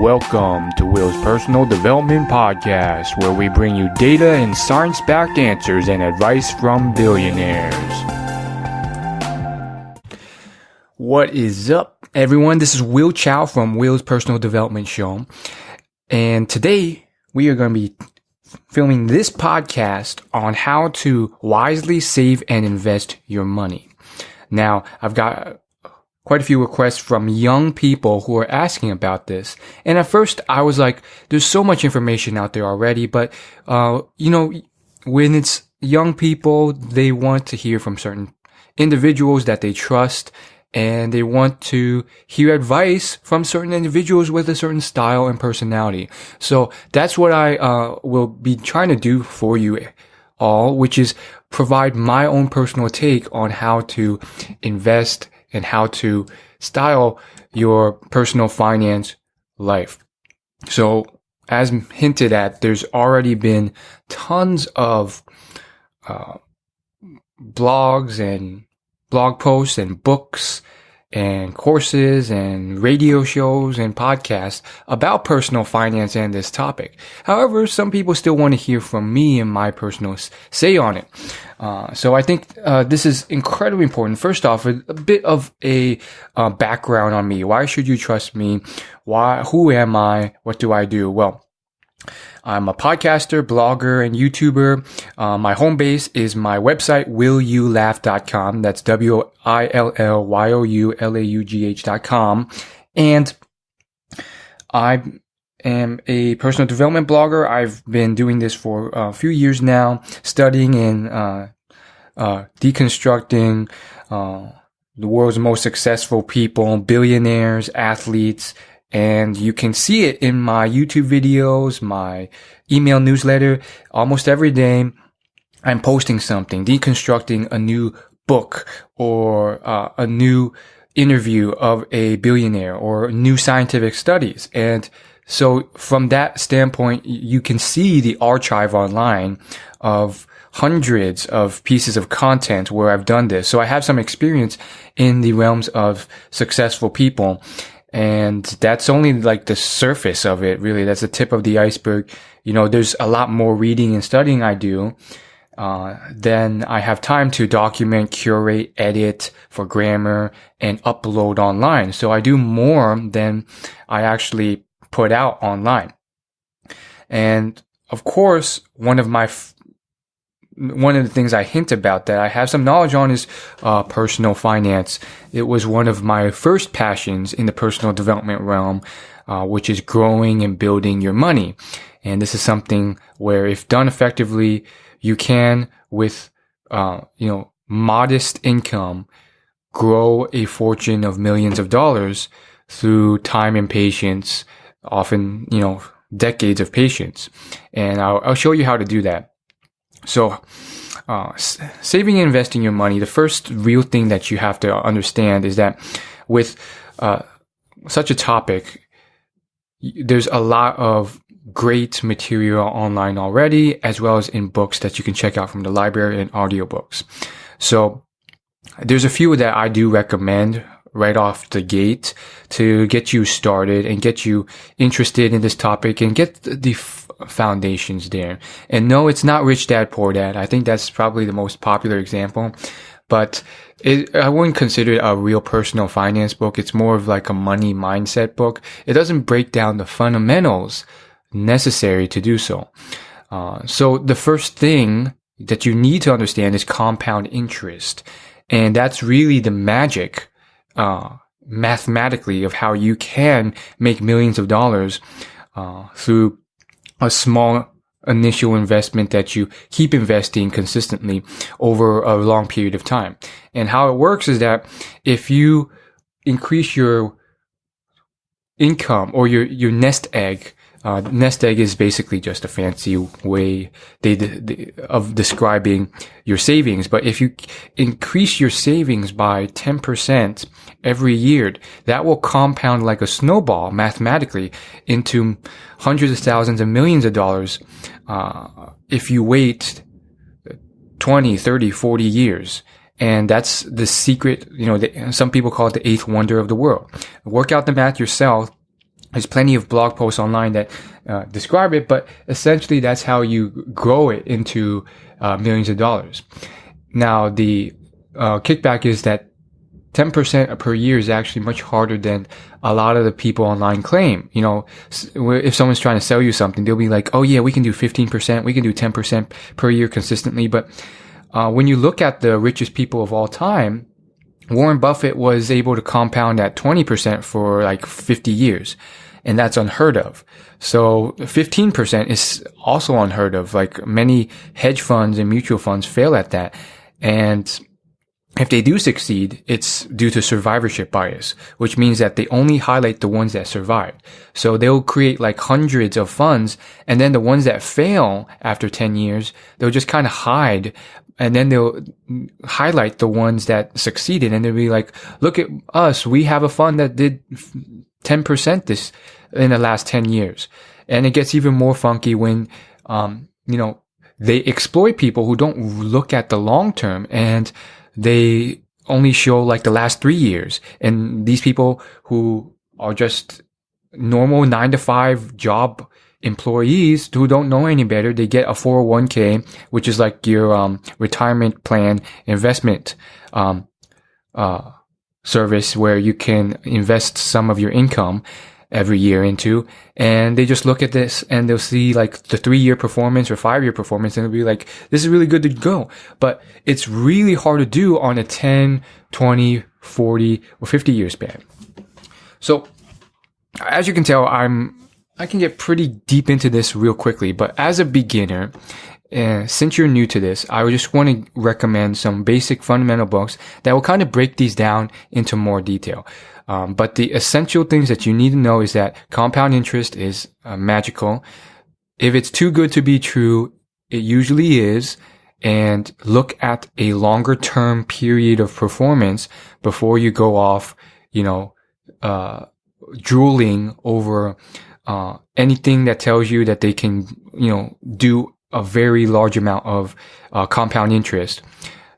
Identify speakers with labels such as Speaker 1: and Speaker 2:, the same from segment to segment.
Speaker 1: Welcome to Will's Personal Development Podcast, where we bring you data and science-backed answers and advice from billionaires. What is up, everyone? This is Will Chow from Will's Personal Development Show. And today, we are going to be filming this podcast on how to wisely save and invest your money. Now, I've got quite a few requests from young people who are asking about this. And at first I was like, there's so much information out there already, but, when it's young people, they want to hear from certain individuals that they trust, and they want to hear advice from certain individuals with a certain style and personality. So that's what I, will be trying to do for you all, which is provide my own personal take on how to invest and how to style your personal finance life. So, as hinted at, there's already been tons of blogs and blog posts and books and courses and radio shows and podcasts about personal finance and this topic. However, some people still want to hear from me and my personal say on it. So I think this is incredibly important. First off, a bit of a background on me. Why should you trust me? Who am I? What do I do? Well, I'm a podcaster, blogger, and YouTuber. My home base is my website, willyouLaugh.com. That's WILLYOULAUGH.com. And I am a personal development blogger. I've been doing this for a few years now, studying and deconstructing the world's most successful people, billionaires, athletes. And you can see it in my YouTube videos, my email newsletter. Almost every day, I'm posting something, deconstructing a new book or a new interview of a billionaire or new scientific studies. And so from that standpoint, you can see the archive online of hundreds of pieces of content where I've done this. So I have some experience in the realms of successful people. And that's only like the surface of it, really. That's the tip of the iceberg. There's a lot more reading and studying I do. Then I have time to document, curate, edit for grammar, and upload online. So I do more than I actually put out online. And of course, one of the things I hint about that I have some knowledge on is personal finance. It was one of my first passions in the personal development realm, which is growing and building your money. And this is something where, if done effectively, you can, with modest income, grow a fortune of millions of dollars through time and patience, often decades of patience. And I'll show you how to do that. So, saving and investing your money, the first real thing that you have to understand is that with such a topic, there's a lot of great material online already, as well as in books that you can check out from the library and audiobooks. So, there's a few that I do recommend right off the gate to get you started and get you interested in this topic and get the foundations there. And no, it's not Rich Dad, Poor Dad. I think that's probably the most popular example, but I wouldn't consider it a real personal finance book. It's more of like a money mindset book. It doesn't break down the fundamentals necessary to do so. So the first thing that you need to understand is compound interest. And that's really the magic mathematically of how you can make millions of dollars through a small initial investment that you keep investing consistently over a long period of time. And how it works is that if you increase your income or your nest egg, nest egg is basically just a fancy way of describing your savings. But if you increase your savings by 10% every year, that will compound like a snowball mathematically into hundreds of thousands and millions of dollars if you wait 20, 30, 40 years. And that's the secret, some people call it the eighth wonder of the world. Work out the math yourself. There's plenty of blog posts online that describe it, but essentially that's how you grow it into millions of dollars. Now, the kickback is that 10% per year is actually much harder than a lot of the people online claim. You know, if someone's trying to sell you something, they'll be like, oh yeah, we can do 15%, we can do 10% per year consistently. But when you look at the richest people of all time, Warren Buffett was able to compound at 20% for like 50 years. And that's unheard of. So 15% is also unheard of. Like many hedge funds and mutual funds fail at that. And if they do succeed, it's due to survivorship bias, which means that they only highlight the ones that survived. So they'll create like hundreds of funds, and then the ones that fail after 10 years, they'll just kind of hide, and then they'll highlight the ones that succeeded, and they'll be like, look at us, we have a fund that did 10% this in the last 10 years. And it gets even more funky when, they exploit people who don't look at the long term, and they only show like the last 3 years. And these people who are just normal 9-to-5 job employees who don't know any better, they get a 401k, which is like your retirement plan investment service where you can invest some of your income every year into, and they just look at this and they'll see like the 3-year performance or 5-year performance, and they'll be like, this is really good to go. But it's really hard to do on a 10, 20, 40, or 50 year span. So as you can tell, I can get pretty deep into this real quickly, but as a beginner, since you're new to this, I would just want to recommend some basic fundamental books that will kind of break these down into more detail. But the essential things that you need to know is that compound interest is magical. If it's too good to be true, it usually is. And look at a longer term period of performance before you go off, drooling over anything that tells you that they can, do a very large amount of compound interest.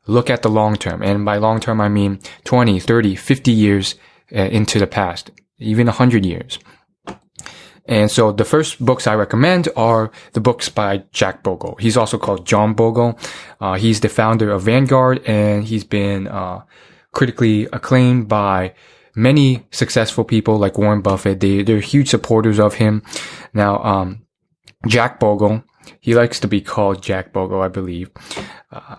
Speaker 1: Look at the long term. And by long term, I mean 20, 30, 50 years into the past, even 100 years. And so the first books I recommend are the books by Jack Bogle. He's also called John Bogle. He's the founder of Vanguard, and he's been critically acclaimed by many successful people like Warren Buffett. They're huge supporters of him. Now, Jack Bogle, he likes to be called Jack Bogle, I believe.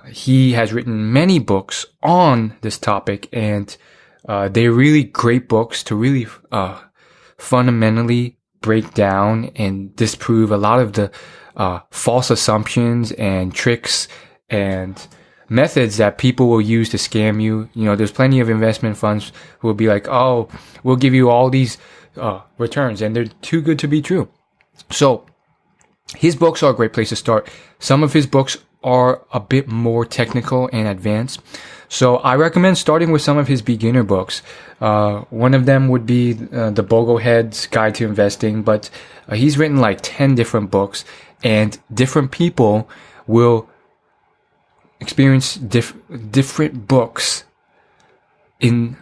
Speaker 1: He has written many books on this topic, and they're really great books to really fundamentally break down and disprove a lot of the false assumptions and tricks and methods that people will use to scam you. There's plenty of investment funds who will be like, oh, we'll give you all these returns, and they're too good to be true. So his books are a great place to start. Some of his books are a bit more technical and advanced. So I recommend starting with some of his beginner books. One of them would be the Boglehead's Guide to Investing, but he's written like 10 different books, and different people will experience different books in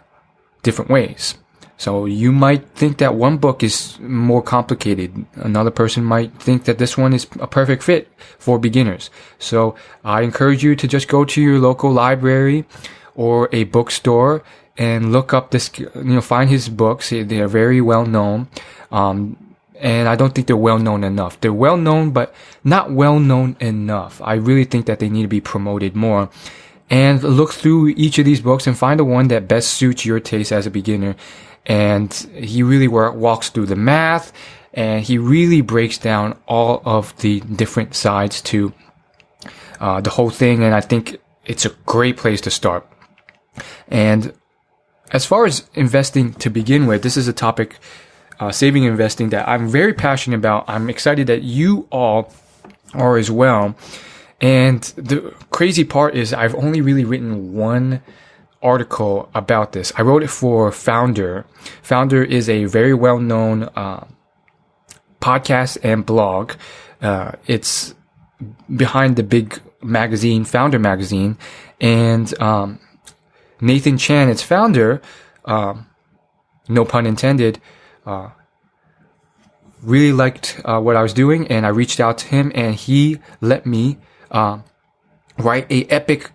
Speaker 1: different ways. So you might think that one book is more complicated. Another person might think that this one is a perfect fit for beginners. So I encourage you to just go to your local library or a bookstore and look up this, find his books. They are very well known. And I don't think they're well known enough. They're well known, but not well known enough. I really think that they need to be promoted more. And look through each of these books and find the one that best suits your taste as a beginner. And he really walks through the math, and he really breaks down all of the different sides to the whole thing. And I think it's a great place to start. And as far as investing to begin with, this is a topic, saving and investing, that I'm very passionate about. I'm excited that you all are as well. And the crazy part is I've only really written one article about this. I wrote it for Founder. Founder is a very well-known podcast and blog. It's behind the big magazine, Founder magazine, and Nathan Chan, its founder, no pun intended, really liked what I was doing, and I reached out to him, and he let me write a epic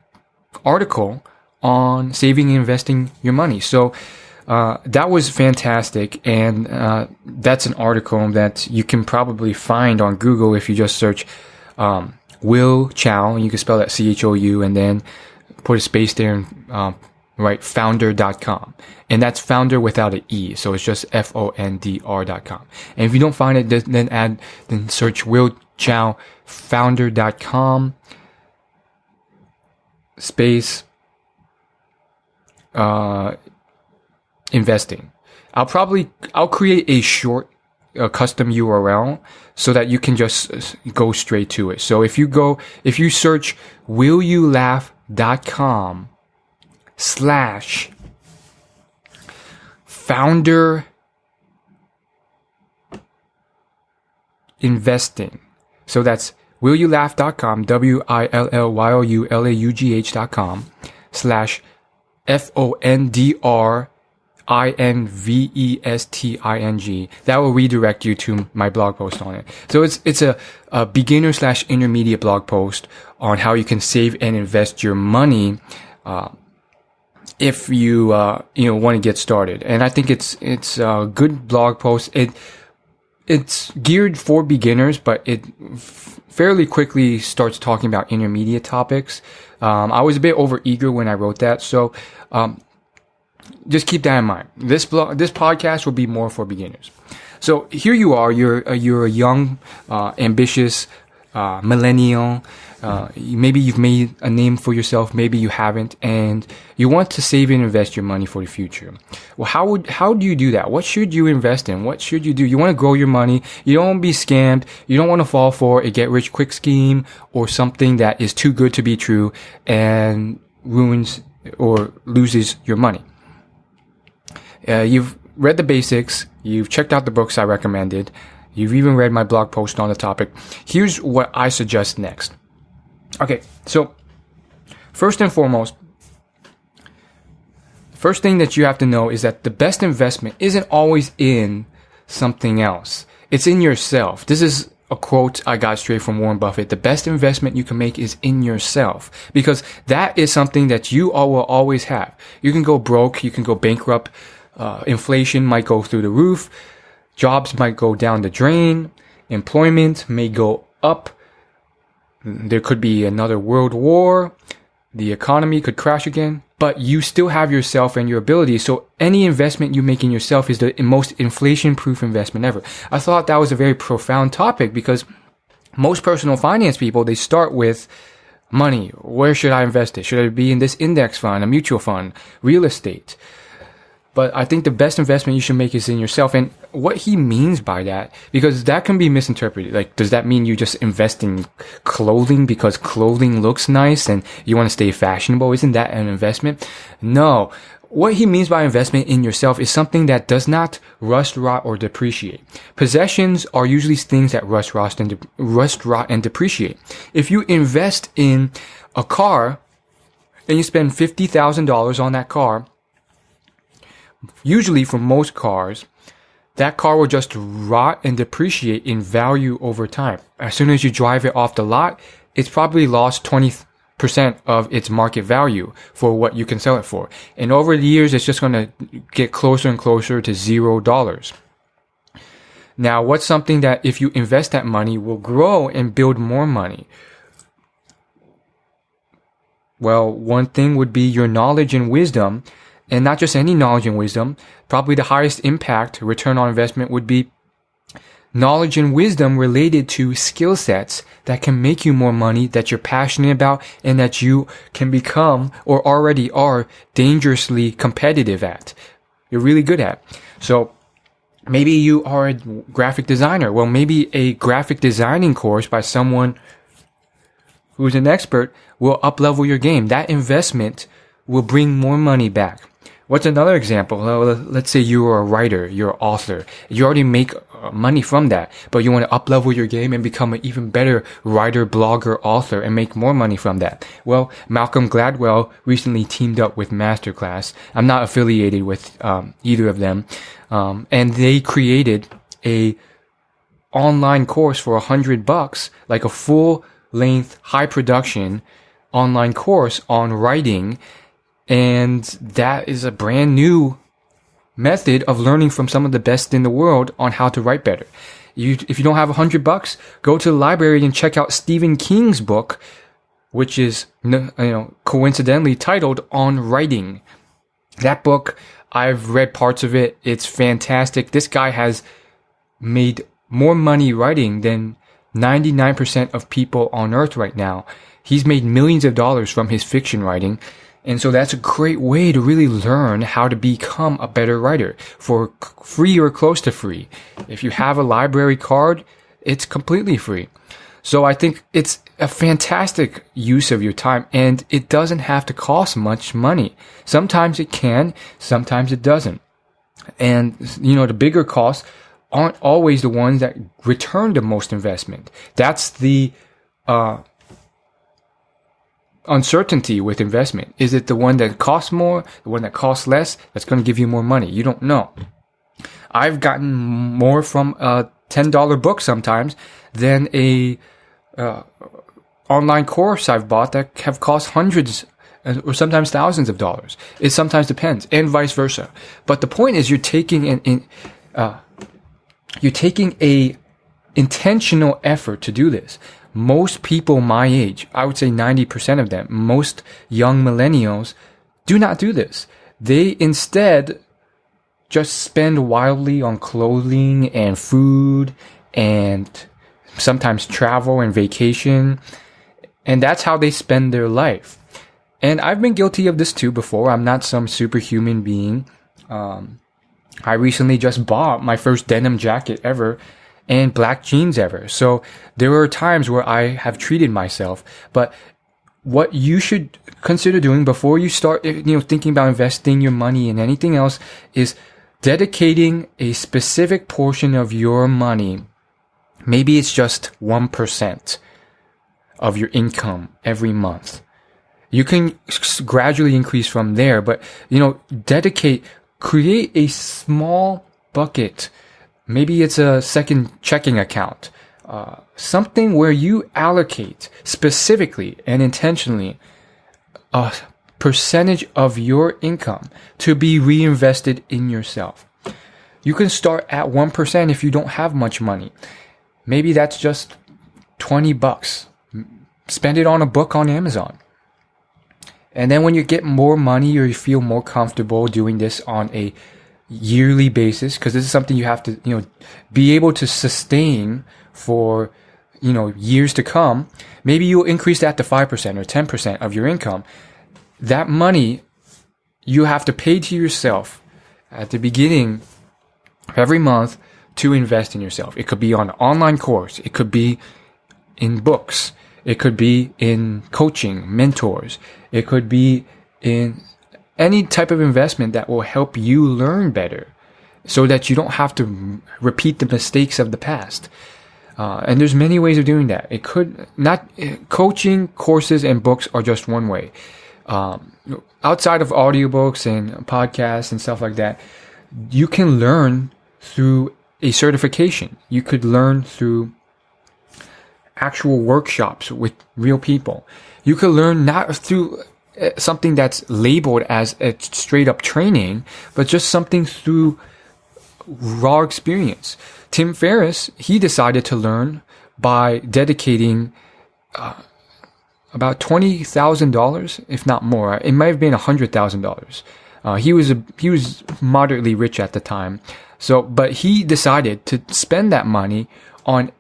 Speaker 1: article on saving and investing your money. So that was fantastic, and that's an article that you can probably find on Google if you just search Will Chou, and you can spell that CHOU, and then put a space there and write founder.com. And that's founder without an E, so it's just FONDR.com. And if you don't find it, then search Will Chou founder.com space investing. I'll create a short custom URL so that you can just go straight to it. So if you search willyouLaugh.com/founder investing. So that's willyouLaugh.com, WILLYOULAUGH.com/FONDRINVESTING. That will redirect you to my blog post on it. So it's a beginner/intermediate blog post on how you can save and invest your money, if you want to get started. And I think it's a good blog post. It's geared for beginners, but it fairly quickly starts talking about intermediate topics. I was a bit overeager when I wrote that, so just keep that in mind. This podcast will be more for beginners. So here you are. You're a young, ambitious millennial. Maybe you've made a name for yourself. Maybe you haven't, and you want to save and invest your money for the future. Well, how do you do that? What should you invest in? What should you do? You want to grow your money. You don't want to be scammed. You don't want to fall for a get-rich-quick scheme or something that is too good to be true and ruins or loses your money. You've read the basics. You've checked out the books I recommended. You've even read my blog post on the topic. Here's what I suggest next. Okay, so first and foremost, first thing that you have to know is that the best investment isn't always in something else. It's in yourself. This is a quote I got straight from Warren Buffett. The best investment you can make is in yourself, because that is something that you will always have. You can go broke. You can go bankrupt. Inflation might go through the roof. Jobs might go down the drain. Employment may go up. There could be another world war. The economy could crash again. But you still have yourself and your abilities. So any investment you make in yourself is the most inflation-proof investment ever. I thought that was a very profound topic, because most personal finance people, they start with money. Where should I invest it? Should it be in this index fund, a mutual fund, real estate? But I think the best investment you should make is in yourself. And what he means by that, because that can be misinterpreted. Like, does that mean you just invest in clothing because clothing looks nice and you want to stay fashionable? Isn't that an investment? No. What he means by investment in yourself is something that does not rust, rot, or depreciate. Possessions are usually things that rust, rot, and depreciate. If you invest in a car and you spend $50,000 on that car, usually for most cars, that car will just rot and depreciate in value over time. As soon as you drive it off the lot, it's probably lost 20% of its market value for what you can sell it for. And over the years, it's just going to get closer and closer to $0. Now, what's something that if you invest that money will grow and build more money? Well, one thing would be your knowledge and wisdom. And not just any knowledge and wisdom. Probably the highest impact return on investment would be knowledge and wisdom related to skill sets that can make you more money, that you're passionate about, and that you can become or already are dangerously competitive at. You're really good at. So maybe you are a graphic designer. Well, maybe a graphic designing course by someone who's an expert will up-level your game. That investment will bring more money back. What's another example? Let's say you're a writer, you're an author. You already make money from that, but you want to up-level your game and become an even better writer, blogger, author, and make more money from that. Well, Malcolm Gladwell recently teamed up with Masterclass. I'm not affiliated with either of them. And they created a online course for $100, like a full length, high production online course on writing. And that is a brand new method of learning from some of the best in the world on how to write better. If you don't have $100, go to the library and check out Stephen King's book, which is, coincidentally titled On Writing. That book, I've read parts of it. It's fantastic. This guy has made more money writing than 99% of people on earth right now. He's made millions of dollars from his fiction writing. And so that's a great way to really learn how to become a better writer for free or close to free. If you have a library card, it's completely free. So I think it's a fantastic use of your time, and it doesn't have to cost much money. Sometimes it can, sometimes it doesn't. And, the bigger costs aren't always the ones that return the most investment. That's the uncertainty with investment. Is it the one that costs more, the one that costs less, that's going to give you more money? You don't know. I've gotten more from a $10 book sometimes than a online course I've bought that have cost hundreds or sometimes thousands of dollars. It sometimes depends, and vice versa. But the point is, you're taking a intentional effort to do this. Most people my age, I would say 90% of them, most young millennials, do not do this. They instead just spend wildly on clothing and food and sometimes travel and vacation. And that's how they spend their life. And I've been guilty of this too before. I'm not some superhuman being. I recently just bought my first denim jacket ever and black jeans ever. So there were times where I have treated myself. But what you should consider doing before you start, thinking about investing your money in anything else is dedicating a specific portion of your money. Maybe it's just 1% of your income every month. You can gradually increase from there, but, create a small bucket. Maybe it's a second checking account. Something where you allocate specifically and intentionally a percentage of your income to be reinvested in yourself. You can start at 1% if you don't have much money. Maybe that's just $20. Spend it on a book on Amazon. And then when you get more money or you feel more comfortable doing this on a yearly basis, because this is something you have to, be able to sustain for, years to come, maybe you'll increase that to 5% or 10% of your income. That money you have to pay to yourself at the beginning of every month to invest in yourself. It could be on an online course. It could be in books. It could be in coaching, mentors. It could be in any type of investment that will help you learn better so that you don't have to repeat the mistakes of the past. And there's many ways of doing that. It could not, coaching, courses, and books are just one way. Outside of audiobooks and podcasts and stuff like that, you can learn through a certification. You could learn through actual workshops with real people. You could learn not through something that's labeled as a straight up training, but just something through raw experience. Tim Ferriss, he decided to learn by dedicating about $20,000, if not more. It might have been $100,000. He was moderately rich at the time. But he decided to spend that money on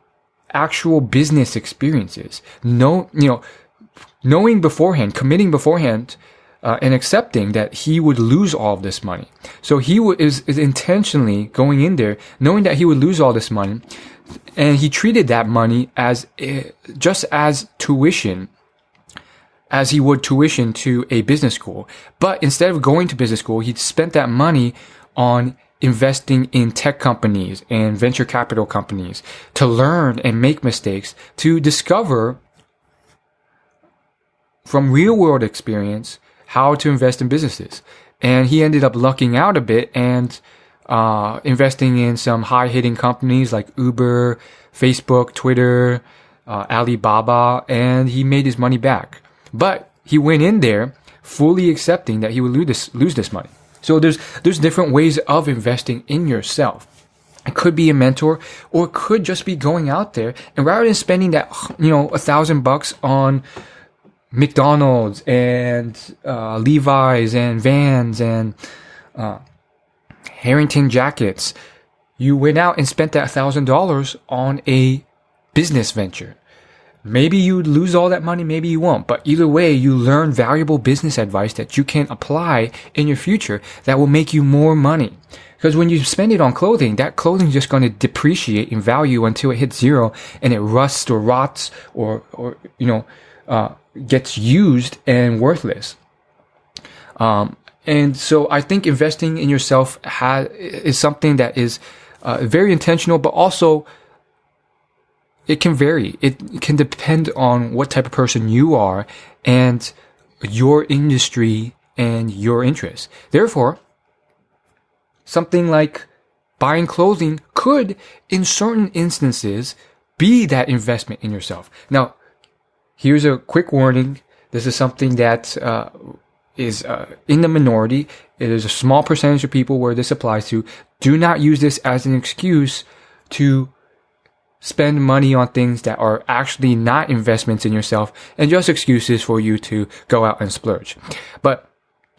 Speaker 1: actual business experiences. Knowing beforehand, committing beforehand, and accepting that he would lose all of this money. So he is intentionally going in there, knowing that he would lose all this money, and he treated that money as just as tuition, as he would tuition to a business school. But instead of going to business school, he spent that money on investing in tech companies and venture capital companies to learn and make mistakes, to discover from real world experience how to invest in businesses. And he ended up lucking out a bit and investing in some high-hitting companies like Uber, Facebook, Twitter, Alibaba, and he made his money back. But he went in there fully accepting that he would lose this money. So there's different ways of investing in yourself. It could be a mentor, or it could just be going out there and rather than spending that, $1,000 on McDonald's and Levi's and Vans and Harrington jackets, you went out and spent that $1,000 on a business venture. Maybe you lose all that money, maybe you won't. But either way, you learn valuable business advice that you can apply in your future that will make you more money. Because when you spend it on clothing, that clothing is just going to depreciate in value until it hits zero and it rusts or rots or gets used and worthless. And so I think investing in yourself is something that is very intentional, but also it can vary. It can depend on what type of person you are and your industry and your interests. Therefore, something like buying clothing could, in certain instances, be that investment in yourself. Now, here's a quick warning. This is something that is in the minority. It is a small percentage of people where this applies to. Do not use this as an excuse to spend money on things that are actually not investments in yourself and just excuses for you to go out and splurge. But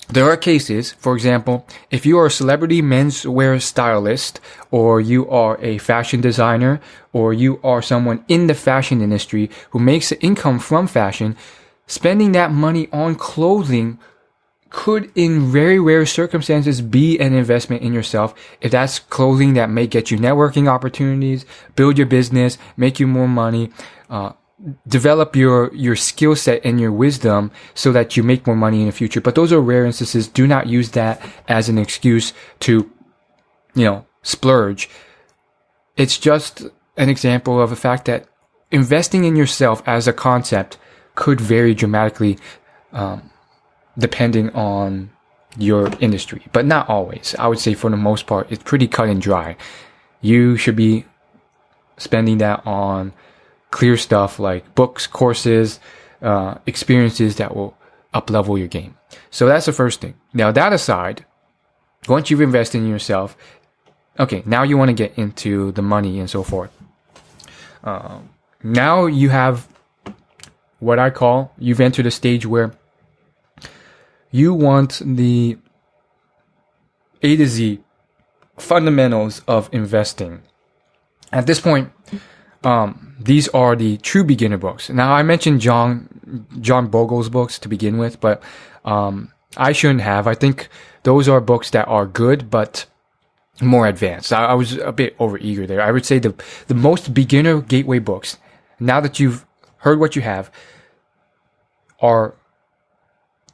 Speaker 1: there are cases, for example, if you are a celebrity menswear stylist, or you are a fashion designer, or you are someone in the fashion industry who makes an income from fashion, spending that money on clothing could, in very rare circumstances, be an investment in yourself. If that's clothing that may get you networking opportunities, build your business, make you more money, develop your skill set and your wisdom so that you make more money in the future. But those are rare instances. Do not use that as an excuse to, splurge. It's just an example of the fact that investing in yourself as a concept could vary dramatically, depending on your industry, but not always. I would say for the most part, it's pretty cut and dry. You should be spending that on clear stuff like books, courses, experiences that will up-level your game. So that's the first thing. Now, that aside, once you've invested in yourself, okay, now you want to get into the money and so forth. Now you have what I call, you've entered a stage where you want the A to Z fundamentals of investing. At this point, these are the true beginner books. Now, I mentioned John Bogle's books to begin with, but I shouldn't have. I think those are books that are good, but more advanced. I was a bit overeager there. I would say the most beginner gateway books, now that you've heard what you have, are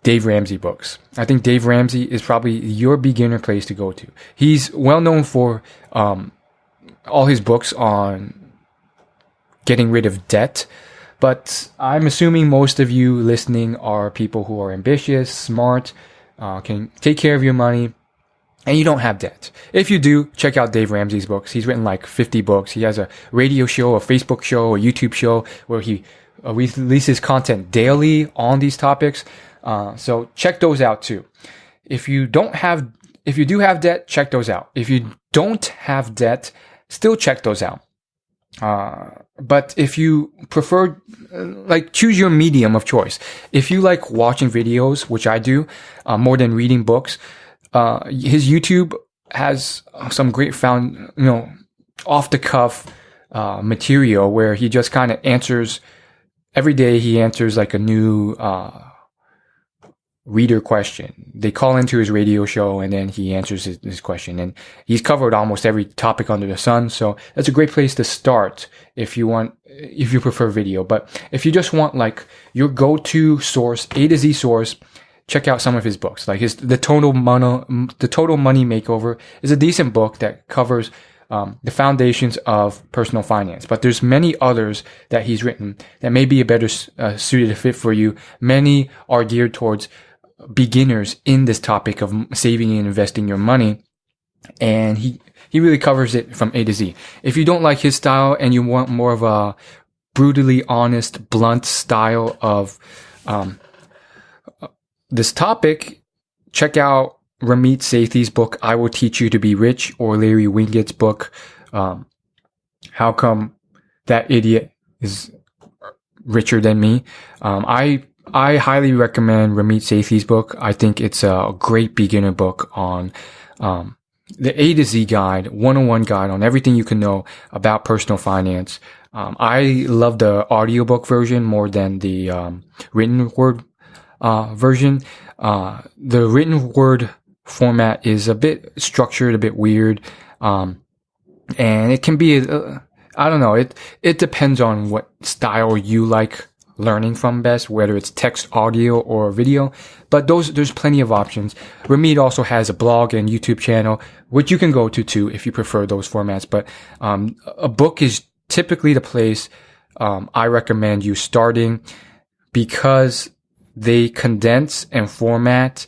Speaker 1: Dave Ramsey books. I think Dave Ramsey is probably your beginner place to go to. He's well known for all his books on getting rid of debt, but I'm assuming most of you listening are people who are ambitious, smart, can take care of your money, and you don't have debt. If you do, check out Dave Ramsey's books. He's written like 50 books. He has a radio show, a Facebook show, a YouTube show where he releases content daily on these topics. So check those out too. If you do have debt, check those out. If you don't have debt, still check those out. But if you prefer, choose your medium of choice. If you like watching videos, which I do, more than reading books, his YouTube has some great off the cuff, material where he just kind of answers, every day he answers like a new, reader question. They call into his radio show and then he answers his question, and he's covered almost every topic under the sun. So that's a great place to start if you prefer video. But if you just want like your go-to source, A to Z source, check out some of his books. Like The Total Money Makeover is a decent book that covers the foundations of personal finance. But there's many others that he's written that may be a better suited fit for you. Many are geared towards beginners in this topic of saving and investing your money. and he really covers it from A to Z. If you don't like his style and you want more of a brutally honest, blunt style of this topic, check out Ramit Sethi's book, I Will Teach You to Be Rich, or Larry Winget's book, How Come That Idiot is Richer Than Me. I highly recommend Ramit Sethi's book. I think it's a great beginner book on the A to Z guide, 101 guide on everything you can know about personal finance. I love the audiobook version more than the written word version. The written word format is a bit structured, a bit weird, and it can be, I don't know, it depends on what style you like learning from best, whether it's text, audio, or video. But there's plenty of options. Ramit also has a blog and YouTube channel, which you can go to too if you prefer those formats. But a book is typically the place I recommend you starting, because they condense and format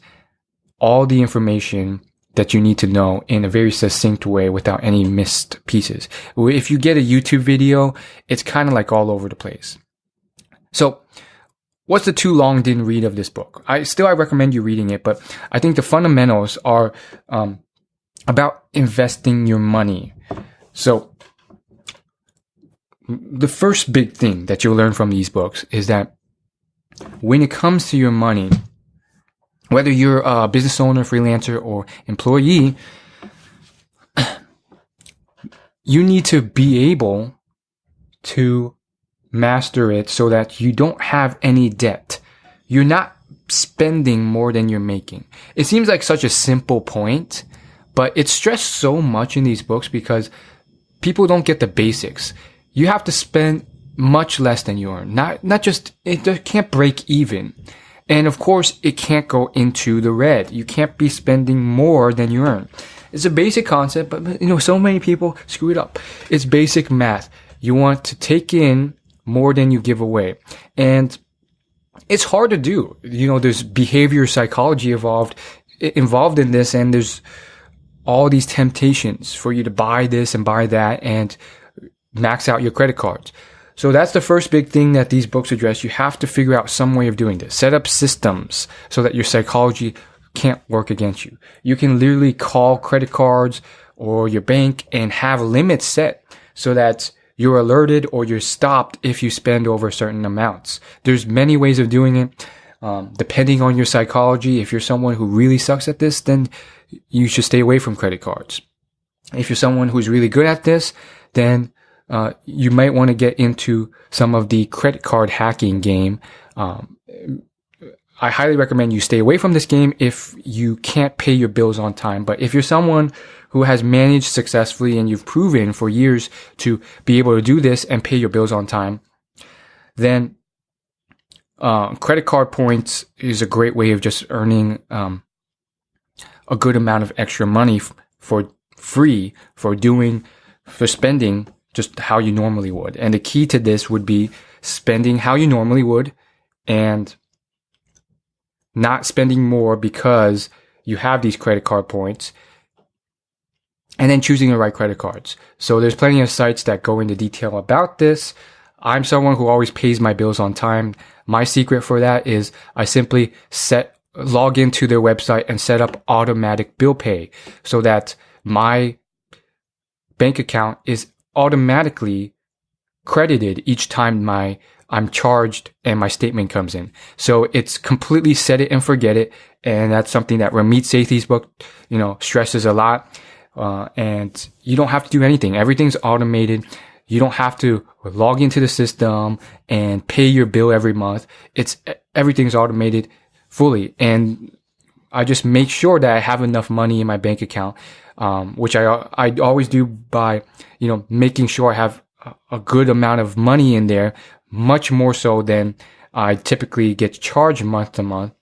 Speaker 1: all the information that you need to know in a very succinct way without any missed pieces. If you get a YouTube video, it's kind of like all over the place. So what's the too long didn't read of this book? I recommend you reading it, but I think the fundamentals are about investing your money. So the first big thing that you'll learn from these books is that when it comes to your money, whether you're a business owner, freelancer, or employee, you need to be able to master it so that you don't have any debt. You're not spending more than you're making. It seems like such a simple point, but it's stressed so much in these books because people don't get the basics. You have to spend much less than you earn. Not just, it can't break even. And of course, it can't go into the red. You can't be spending more than you earn. It's a basic concept, but so many people screw it up. It's basic math. You want to take in more than you give away. And it's hard to do. There's behavior psychology involved in this, and there's all these temptations for you to buy this and buy that and max out your credit cards. So that's the first big thing that these books address. You have to figure out some way of doing this. Set up systems so that your psychology can't work against you. You can literally call credit cards or your bank and have limits set so that you're alerted or you're stopped if you spend over certain amounts. There's many ways of doing it, depending on your psychology. If you're someone who really sucks at this, then you should stay away from credit cards. If you're someone who's really good at this, then you might want to get into some of the credit card hacking game. I highly recommend you stay away from this game if you can't pay your bills on time. But if you're someone who has managed successfully and you've proven for years to be able to do this and pay your bills on time, then credit card points is a great way of just earning a good amount of extra money for free for spending just how you normally would. And the key to this would be spending how you normally would and not spending more because you have these credit card points, and then choosing the right credit cards. So there's plenty of sites that go into detail about this. I'm someone who always pays my bills on time. My secret for that is I simply log into their website and set up automatic bill pay so that my bank account is automatically credited each time I'm charged and my statement comes in. So it's completely set it and forget it. And that's something that Ramit Sethi's book, stresses a lot. And you don't have to do anything. Everything's automated. You don't have to log into the system and pay your bill every month. Everything's automated fully. And I just make sure that I have enough money in my bank account, which I always do by, making sure I have a good amount of money in there, much more so than I typically get charged month to month,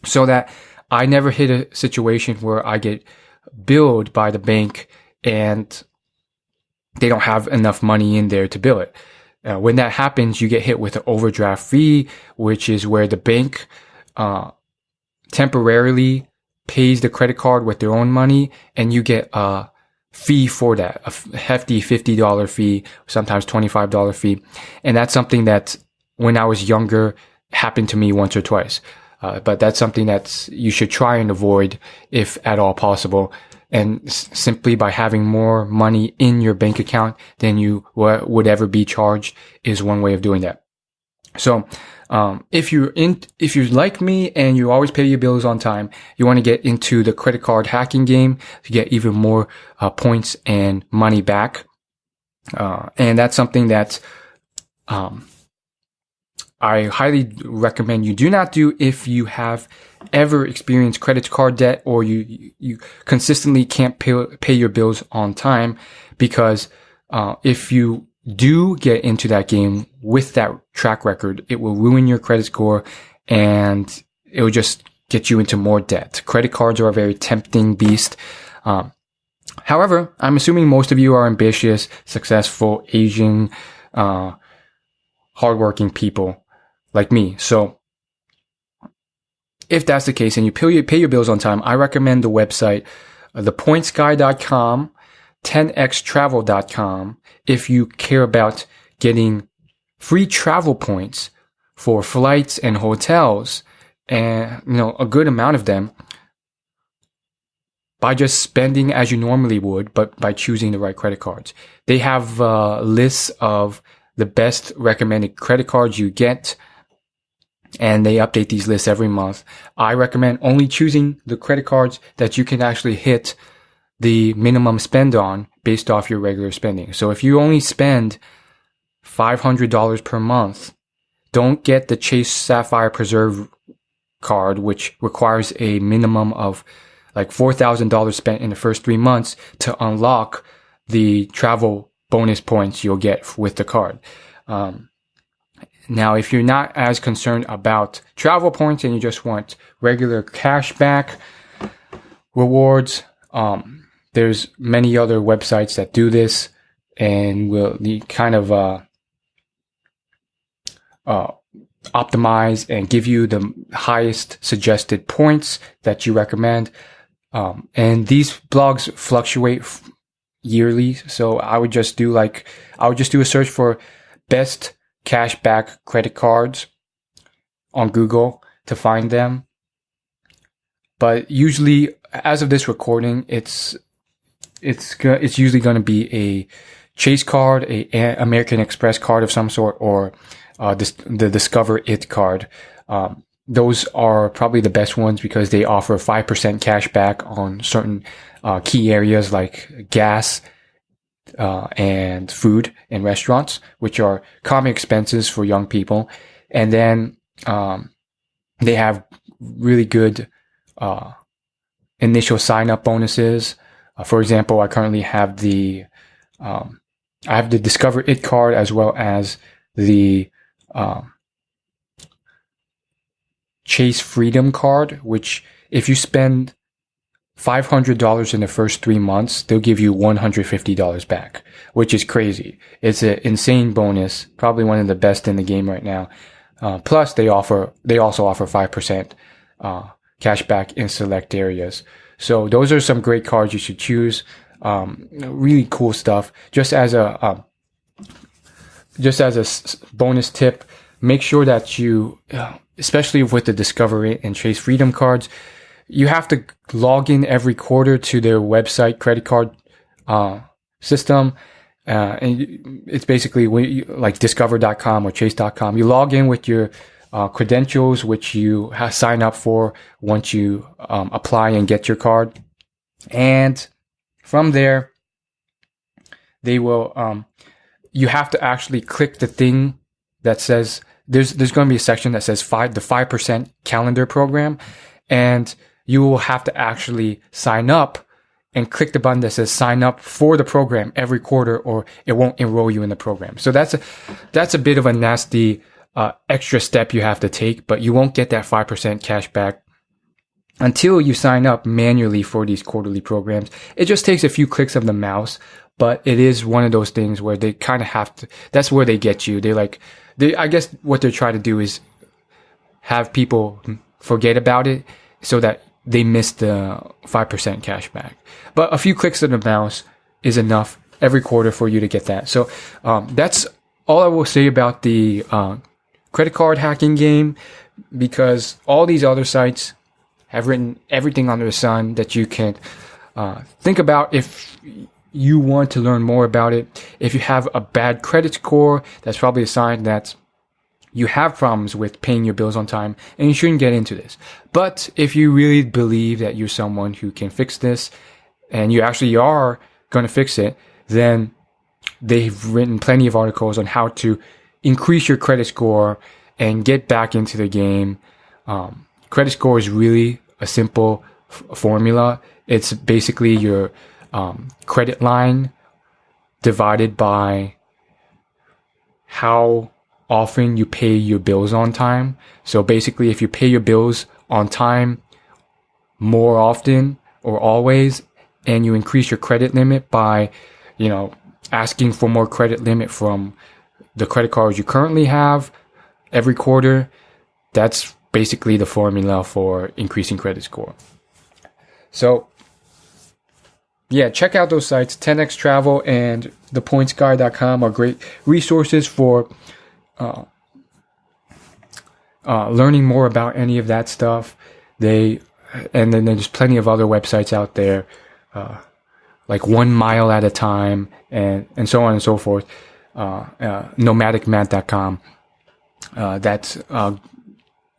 Speaker 1: so that I never hit a situation where I get billed by the bank and they don't have enough money in there to bill it. When that happens, you get hit with an overdraft fee, which is where the bank temporarily pays the credit card with their own money, and you get a fee for that, a hefty $50 fee, sometimes $25 fee. And that's something that when I was younger happened to me once or twice. But that's something that you should try and avoid if at all possible. And simply by having more money in your bank account than you would ever be charged is one way of doing that. So, if you're like me and you always pay your bills on time, you want to get into the credit card hacking game to get even more points and money back. And that's something that I highly recommend you do not do if you have ever experienced credit card debt or you consistently can't pay your bills on time, because if you do get into that game with that track record, it will ruin your credit score and it will just get you into more debt. Credit cards are a very tempting beast. However, I'm assuming most of you are ambitious, successful, Asian, hardworking people like me. So if that's the case and you pay your bills on time, I recommend the website, thepointsguy.com, 10xtravel.com, if you care about getting free travel points for flights and hotels, and a good amount of them, by just spending as you normally would, but by choosing the right credit cards. They have lists of the best recommended credit cards you get, and they update these lists every month. I recommend only choosing the credit cards that you can actually hit the minimum spend on based off your regular spending. So if you only spend $500 per month, don't get the Chase Sapphire Preserve card, which requires a minimum of like $4,000 spent in the first 3 months to unlock the travel bonus points you'll get with the card. Now, if you're not as concerned about travel points and you just want regular cash back rewards, there's many other websites that do this and will kind of optimize and give you the highest suggested points that you recommend. And these blogs fluctuate yearly, so I would just do a search for best cashback credit cards on Google to find them. But usually, as of this recording, it's usually going to be a Chase card, a American Express card of some sort, or the Discover It card. Those are probably the best ones because they offer 5% cash back on certain key areas like gas and food and restaurants, which are common expenses for young people. And then they have really good initial sign-up bonuses. For example, I currently have the Discover It card as well as the Chase Freedom card, which if you spend $500 in the first 3 months, they'll give you $150 back, which is crazy. It's an insane bonus, probably one of the best in the game right now. Plus, they also offer 5% cash back in select areas. So those are some great cards you should choose. Really cool stuff. Just as a bonus tip, make sure that you, especially with the Discover It and Chase Freedom cards, you have to log in every quarter to their website credit card system. And it's basically like discover.com or chase.com. You log in with your credentials, which you sign up for once you apply and get your card. And from there, they will, you have to actually click the thing that says, there's going to be a section that says the 5% calendar program. And you will have to actually sign up and click the button that says sign up for the program every quarter, or it won't enroll you in the program. So that's a bit of a nasty extra step you have to take, but you won't get that 5% cash back until you sign up manually for these quarterly programs. It just takes a few clicks of the mouse, but it is one of those things where they kind of have to, that's where they get you. I guess what they're trying to do is have people forget about it so that they missed the 5% cash back. But a few clicks of the mouse is enough every quarter for you to get that. So that's all I will say about the credit card hacking game, because all these other sites have written everything under the sun that you can think about if you want to learn more about it. If you have a bad credit score, that's probably a sign that you have problems with paying your bills on time, and you shouldn't get into this. But if you really believe that you're someone who can fix this, and you actually are going to fix it, then they've written plenty of articles on how to increase your credit score and get back into the game. Credit score is really a simple formula. It's basically your credit line divided by how often you pay your bills on time. So basically, if you pay your bills on time more often or always, and you increase your credit limit by, asking for more credit limit from the credit cards you currently have every quarter, that's basically the formula for increasing credit score. So yeah, check out those sites. 10x Travel and thepointsguy.com are great resources for learning more about any of that stuff. And then there's plenty of other websites out there, like 1 Mile at a Time and so on and so forth. Nomadicmat.com.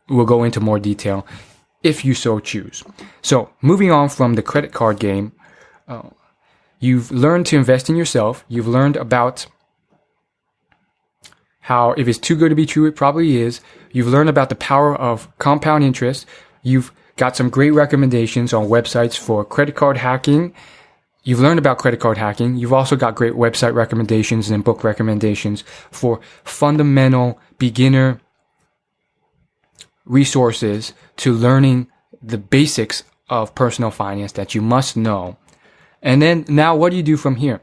Speaker 1: We'll go into more detail if you so choose. So moving on from the credit card game, you've learned to invest in yourself. You've learned about how if it's too good to be true, it probably is. You've learned about the power of compound interest. You've got some great recommendations on websites for credit card hacking. You've learned about credit card hacking. You've also got great website recommendations and book recommendations for fundamental beginner resources to learning the basics of personal finance that you must know. And then now what do you do from here?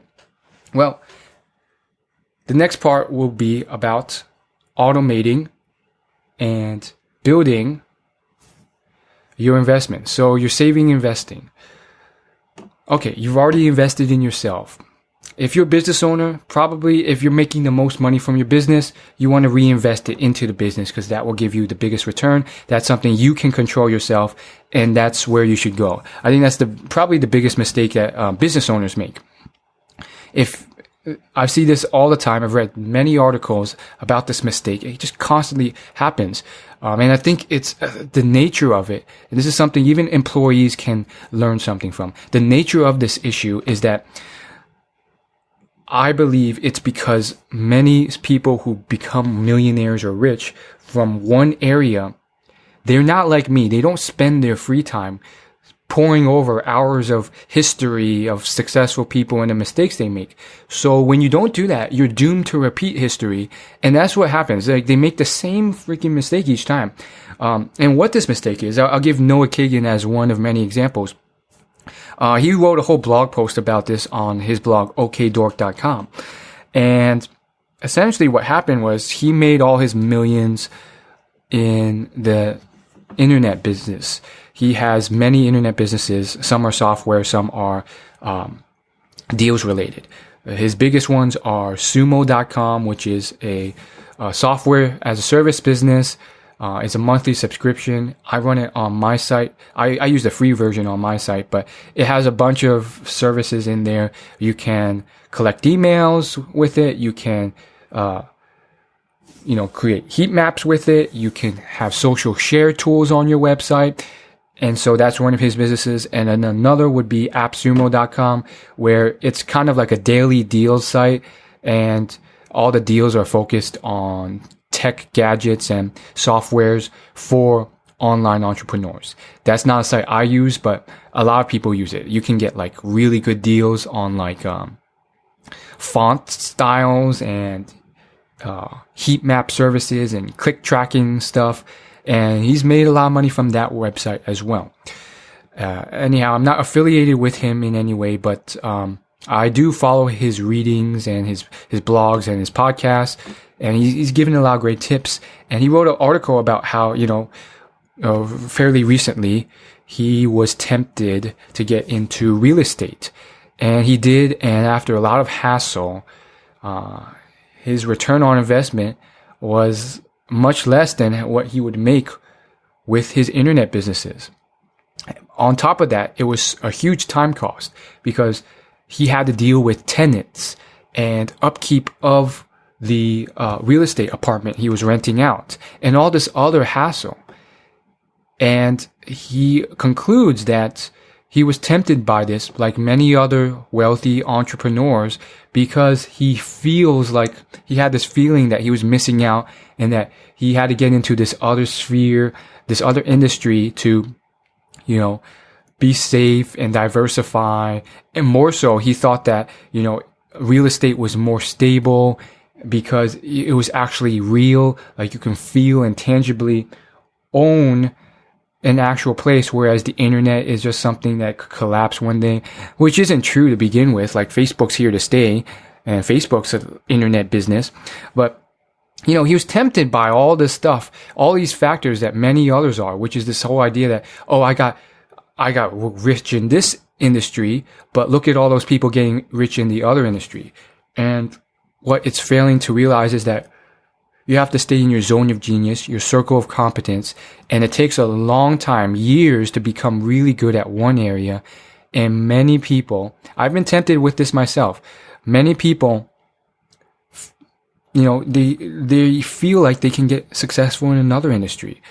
Speaker 1: Well, the next part will be about automating and building your investment. So you're saving, investing. Okay, you've already invested in yourself. If you're a business owner, probably if you're making the most money from your business, you want to reinvest it into the business because that will give you the biggest return. That's something you can control yourself, and that's where you should go. I think that's probably the biggest mistake that business owners make. I see this all the time. I've read many articles about this mistake. It just constantly happens. And I think it's the nature of it. And this is something even employees can learn something from. The nature of this issue is that I believe it's because many people who become millionaires or rich from one area, they're not like me. They don't spend their free time poring over hours of history of successful people and the mistakes they make. So when you don't do that, you're doomed to repeat history. And that's what happens. They make the same freaking mistake each time. And what this mistake is, I'll give Noah Kagan as one of many examples. He wrote a whole blog post about this on his blog, okdork.com. And essentially what happened was he made all his millions in the internet business. He has many internet businesses. Some are software, some are deals related. His biggest ones are Sumo.com, which is a software as a service business. It's a monthly subscription. I run it on my site. I use the free version on my site, but it has a bunch of services in there. You can collect emails with it. You can, create heat maps with it. You can have social share tools on your website. And so that's one of his businesses. And then another would be AppSumo.com, where it's kind of like a daily deals site, and all the deals are focused on tech gadgets and softwares for online entrepreneurs. That's not a site I use, but a lot of people use it. You can get like really good deals on like font styles and heat map services and click tracking stuff. And he's made a lot of money from that website as well. Anyhow, I'm not affiliated with him in any way, but I do follow his readings and his blogs and his podcasts. And he's given a lot of great tips. And he wrote an article about how, fairly recently, he was tempted to get into real estate. And he did, and after a lot of hassle, his return on investment was much less than what he would make with his internet businesses. On top of that, it was a huge time cost because he had to deal with tenants and upkeep of the real estate apartment he was renting out and all this other hassle. And he concludes that he was tempted by this, like many other wealthy entrepreneurs, because he feels like he had this feeling that he was missing out and that he had to get into this other sphere, this other industry to, be safe and diversify. And more so, he thought that, real estate was more stable because it was actually real. Like you can feel and tangibly own an actual place, whereas the internet is just something that could collapse one day, which isn't true to begin with. Like Facebook's here to stay and Facebook's an internet business. But, he was tempted by all this stuff, all these factors that many others are, which is this whole idea that, I got rich in this industry, but look at all those people getting rich in the other industry. And what it's failing to realize is that you have to stay in your zone of genius, your circle of competence, and it takes a long time, years, to become really good at one area. And many people, I've been tempted with this myself, many people, they feel like they can get successful in another industry.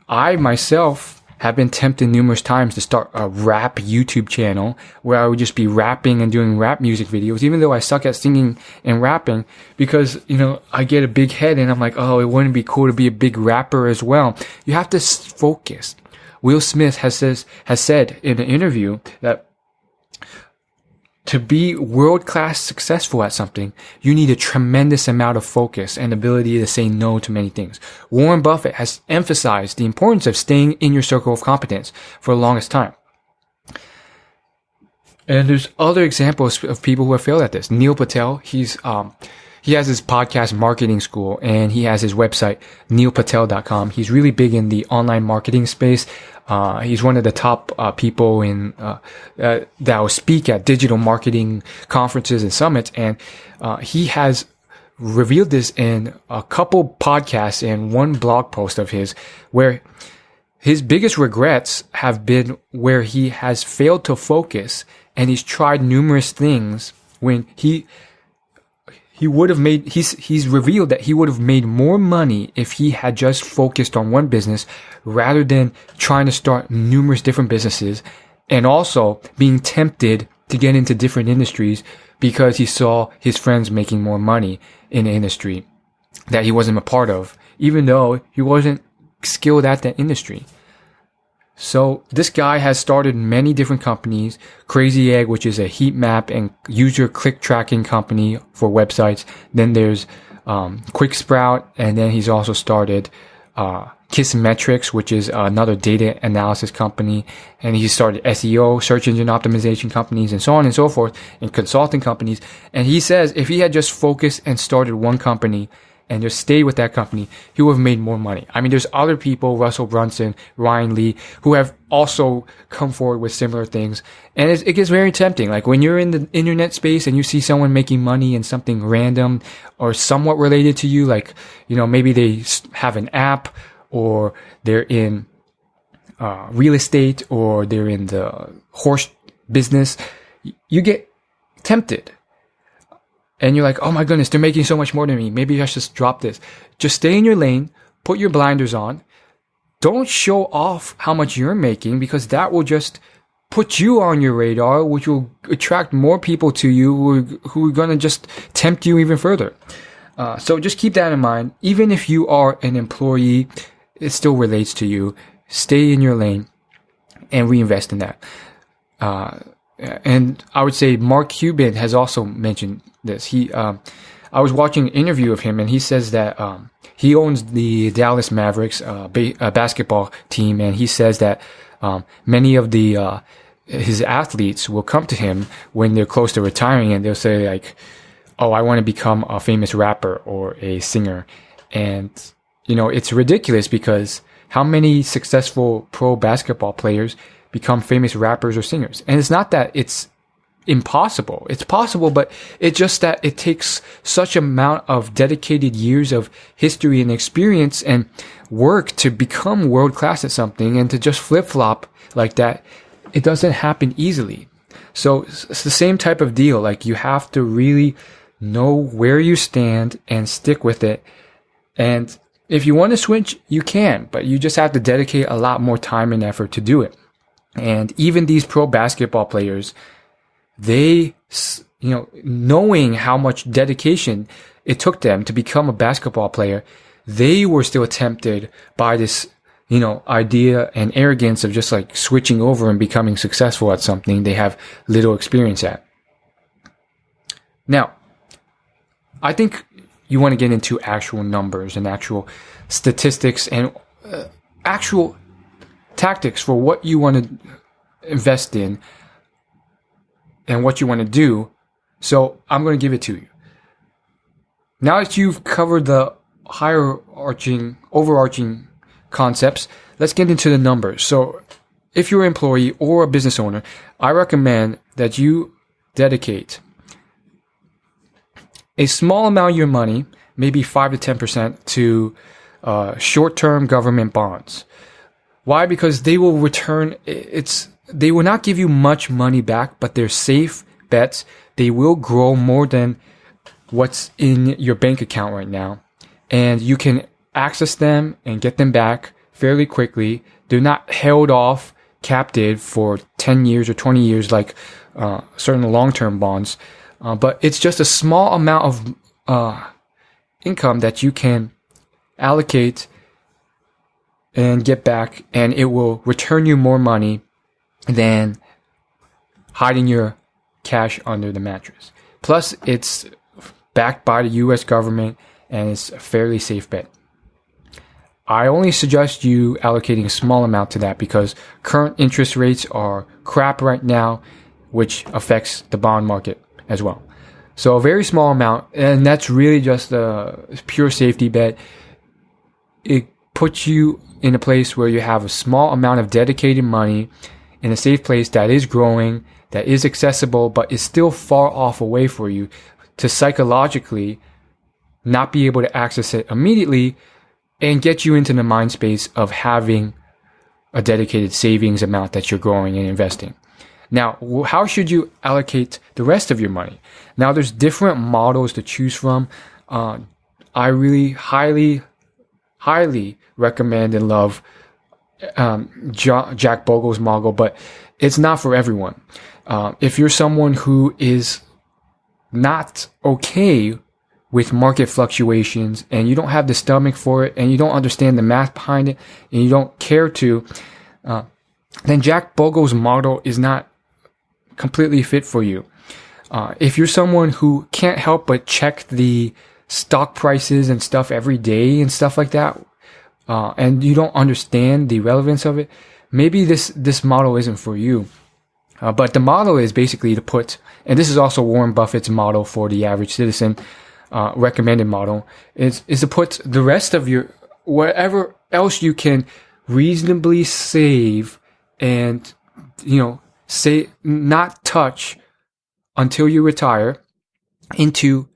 Speaker 1: I myself have been tempted numerous times to start a rap YouTube channel where I would just be rapping and doing rap music videos, even though I suck at singing and rapping, because, I get a big head and I'm like, oh, it wouldn't be cool to be a big rapper as well. You have to focus. Will Smith has said in an interview that to be world-class successful at something, you need a tremendous amount of focus and ability to say no to many things. Warren Buffett has emphasized the importance of staying in your circle of competence for the longest time. And there's other examples of people who have failed at this. Neil Patel, he has his podcast Marketing School, and he has his website, neilpatel.com. He's really big in the online marketing space. He's one of the top people in that will speak at digital marketing conferences and summits, and he has revealed this in a couple podcasts and one blog post of his, where his biggest regrets have been where he has failed to focus, and he's tried numerous things when he's revealed that he would have made more money if he had just focused on one business rather than trying to start numerous different businesses, and also being tempted to get into different industries because he saw his friends making more money in an industry that he wasn't a part of, even though he wasn't skilled at that industry. So this guy has started many different companies. Crazy Egg, which is a heat map and user click tracking company for websites. Then there's Quick Sprout, and then he's also started Kissmetrics, which is another data analysis company. And he started SEO, search engine optimization companies, and so on and so forth, and consulting companies. And he says if he had just focused and started one company and just stayed with that company, he would have made more money. I mean, there's other people, Russell Brunson, Ryan Lee, who have also come forward with similar things. And it gets very tempting. Like when you're in the internet space and you see someone making money in something random or somewhat related to you, like, maybe they have an app, or they're in real estate, or they're in the horse business, you get tempted. And you're like, oh my goodness, they're making so much more than me. Maybe I should just drop this. Just stay in your lane, put your blinders on. Don't show off how much you're making, because that will just put you on your radar, which will attract more people to you who are going to just tempt you even further. So just keep that in mind. Even if you are an employee, it still relates to you. Stay in your lane and reinvest in that. And I would say Mark Cuban has also mentioned this. I was watching an interview of him, and he says that he owns the Dallas Mavericks basketball team, and he says that many of his athletes will come to him when they're close to retiring, and they'll say like, "Oh, I want to become a famous rapper or a singer," and it's ridiculous because How many successful pro basketball players become famous rappers or singers? And it's not that it's impossible. It's possible, but it's just that it takes such amount of dedicated years of history and experience and work to become world class at something, and to just flip flop like that, it doesn't happen easily. So it's the same type of deal. Like, you have to really know where you stand and stick with it. And if you want to switch, you can, but you just have to dedicate a lot more time and effort to do it. And even these pro basketball players, they, knowing how much dedication it took them to become a basketball player, they were still tempted by this, idea and arrogance of just like switching over and becoming successful at something they have little experience at. Now, I think you want to get into actual numbers and actual statistics and actual tactics for what you want to invest in and what you want to do. So I'm going to give it to you. Now that you've covered the overarching concepts, let's get into the numbers. So if you're an employee or a business owner, I recommend that you dedicate a small amount of your money, maybe 5 to 10%, to short-term government bonds. Why? Because they will return. They will not give you much money back, but they're safe bets. They will grow more than what's in your bank account right now, and you can access them and get them back fairly quickly. They're not held off captive for 10 years or 20 years like certain long-term bonds. But it's just a small amount of income that you can allocate and get back, and it will return you more money than hiding your cash under the mattress. Plus, it's backed by the U.S. government, and it's a fairly safe bet. I only suggest you allocating a small amount to that because current interest rates are crap right now, which affects the bond market as well. So a very small amount, and that's really just a pure safety bet. It puts you in a place where you have a small amount of dedicated money in a safe place that is growing, that is accessible, but is still far off away for you to psychologically not be able to access it immediately, and get you into the mind space of having a dedicated savings amount that you're growing and investing. Now, how should you allocate the rest of your money? Now, there's different models to choose from. I really highly recommend and love Jack Bogle's model, but it's not for everyone. If you're someone who is not okay with market fluctuations, and you don't have the stomach for it, and you don't understand the math behind it, and you don't care to, then Jack Bogle's model is not completely fit for you. If you're someone who can't help but check the stock prices and stuff every day and stuff like that, and you don't understand the relevance of it, maybe this model isn't for you. But the model is basically to put, and this is also Warren Buffett's model for the average citizen, recommended model, is to put the rest of your, whatever else you can reasonably save and, say not touch until you retire, into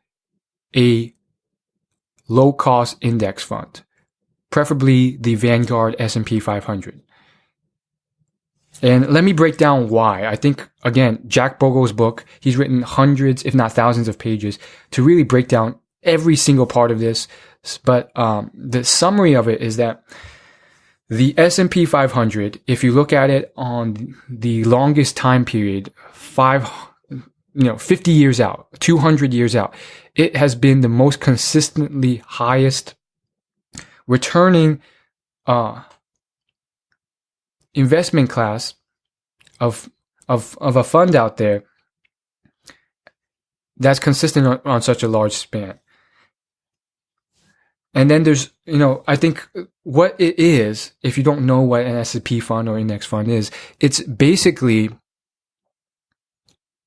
Speaker 1: a low cost index fund, preferably the Vanguard S&P 500. And let me break down why. I think, again, Jack Bogle's book, he's written hundreds, if not thousands of pages to really break down every single part of this. But the summary of it is that the S&P 500, if you look at it on the longest time period, 50 years out, 200 years out, it has been the most consistently highest returning investment class of a fund out there that's consistent on such a large span. And then there's, I think what it is, if you don't know what an S&P fund or index fund is, it's basically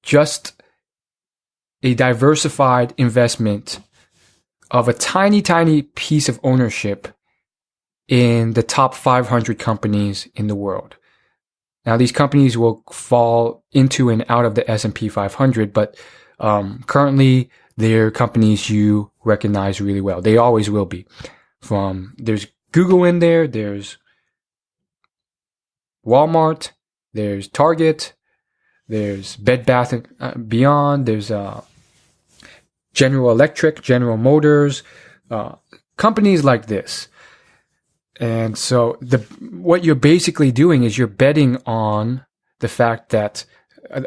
Speaker 1: just a diversified investment of a tiny, tiny piece of ownership in the top 500 companies in the world. Now, these companies will fall into and out of the S&P 500, but currently they're companies you recognize really well. They always will be. There's Google in there, there's Walmart, there's Target, there's Bed Bath & Beyond, there's General Electric, General Motors, companies like this. And so what you're basically doing is you're betting on the fact that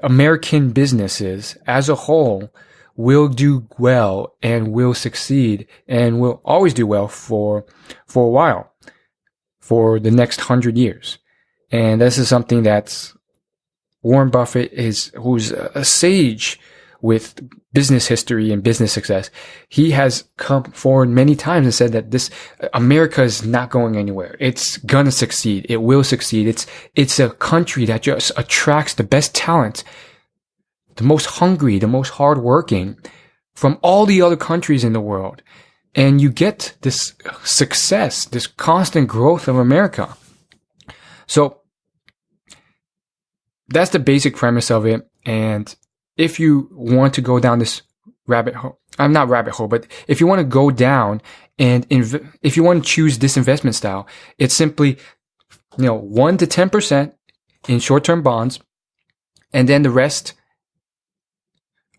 Speaker 1: American businesses as a whole will do well and will succeed and will always do well for a while, for the next 100 years. And this is something that Warren Buffett who's a sage with business history and business success. He has come forward many times and said that America is not going anywhere. It's gonna succeed. It will succeed. It's a country that just attracts the best talent, the most hungry, the most hardworking from all the other countries in the world. And you get this success, this constant growth of America. So that's the basic premise of it. And if you want to go down this rabbit hole, but if you want to go down and if you want to choose this investment style, it's simply, 1 to 10% in short-term bonds, and then the rest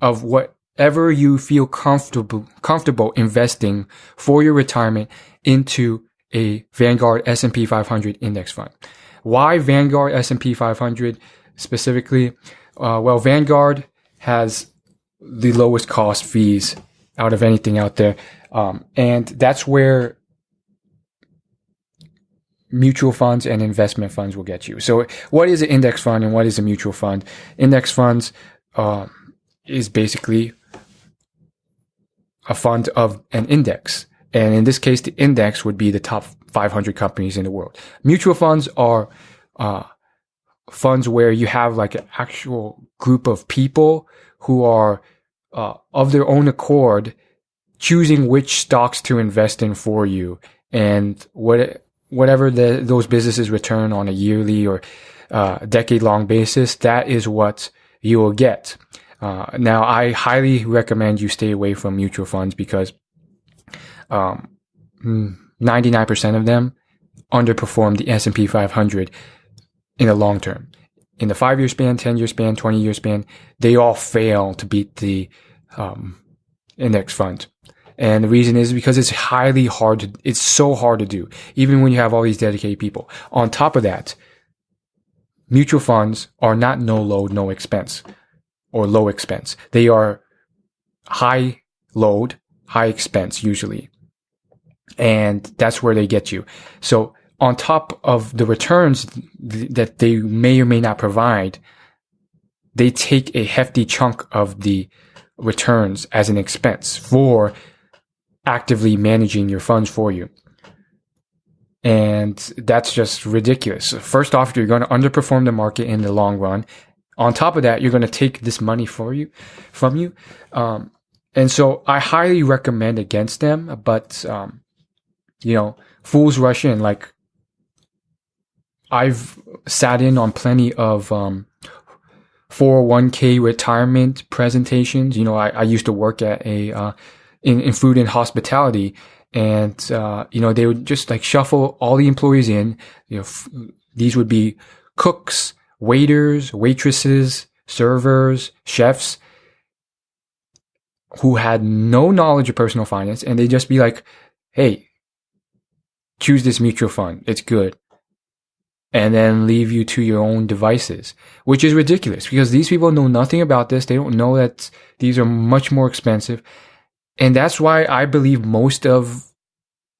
Speaker 1: of whatever you feel comfortable investing for your retirement into a Vanguard S&P 500 index fund. Why Vanguard S&P 500 specifically? Well, Vanguard has the lowest cost fees out of anything out there. And that's where mutual funds and investment funds will get you. So what is an index fund and what is a mutual fund? Index funds is basically a fund of an index. And in this case, the index would be the top 500 companies in the world. Mutual funds are funds where you have like an actual group of people who are of their own accord choosing which stocks to invest in for you, and whatever those businesses return on a yearly or decade-long basis, that is what you will get. Now, I highly recommend you stay away from mutual funds because 99% of them underperform the S&P 500 in the long term. In the 5-year span, 10-year span, 20-year span, they all fail to beat the index fund. And the reason is because it's it's so hard to do, even when you have all these dedicated people. On top of that, mutual funds are not no load, no expense, or low expense. They are high load, high expense usually. And that's where they get you. So on top of the returns that they may or may not provide, they take a hefty chunk of the returns as an expense for actively managing your funds for you. And that's just ridiculous. First off, you're going to underperform the market in the long run. On top of that, you're going to take this money from you. And so I highly recommend against them, but, fools rush in. Like, I've sat in on plenty of 401k retirement presentations. I used to work at in food and hospitality, and they would just like shuffle all the employees in. These would be cooks, waiters, waitresses, servers, chefs who had no knowledge of personal finance, and they'd just be like, "Hey, choose this mutual fund. It's good." And then leave you to your own devices, which is ridiculous because these people know nothing about this. They don't know that these are much more expensive. And that's why I believe most of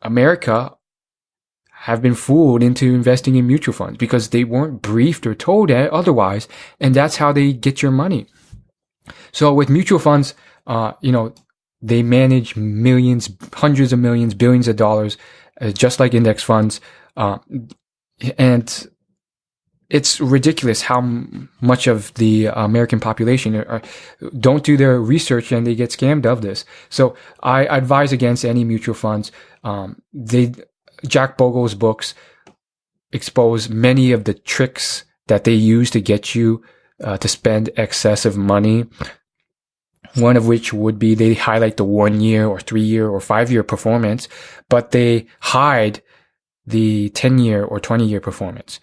Speaker 1: America have been fooled into investing in mutual funds, because they weren't briefed or told otherwise. And that's how they get your money. So with mutual funds, they manage millions, hundreds of millions, billions of dollars, just like index funds. And it's ridiculous how much of the American population don't do their research and they get scammed of this. So I advise against any mutual funds. Jack Bogle's books expose many of the tricks that they use to get you to spend excessive money. One of which would be they highlight the 1 year or 3 year or 5 year performance, but they hide the 10 year or 20 year performance.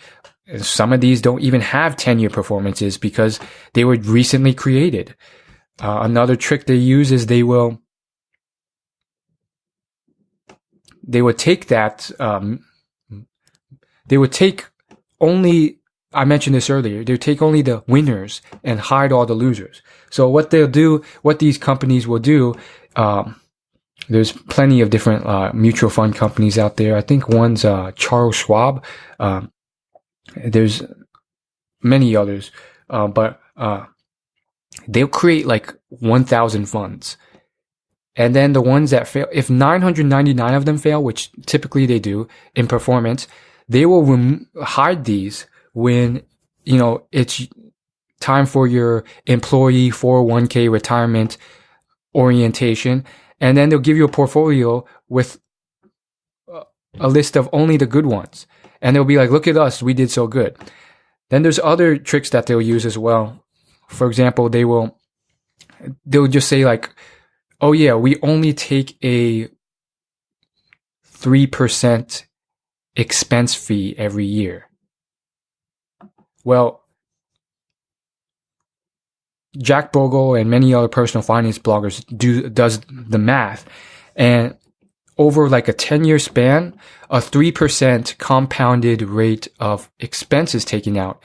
Speaker 1: Some of these don't even have 10-year performances because they were recently created. Another trick they use is they would take that, they would take only, I mentioned this earlier, they would take only the winners and hide all the losers. So what these companies will do, there's plenty of different mutual fund companies out there. I think one's Charles Schwab. There's many others, but they'll create like 1,000 funds. And then the ones that fail, if 999 of them fail, which typically they do in performance, they will hide these when, it's time for your employee 401k retirement orientation. And then they'll give you a portfolio with a list of only the good ones. And they'll be like, look at us, we did so good. Then there's other tricks that they'll use as well. For example, they'll just say like, oh yeah, we only take a 3% expense fee every year. Well, Jack Bogle and many other personal finance bloggers does the math, and over like a 10-year span, a 3% compounded rate of expenses taken out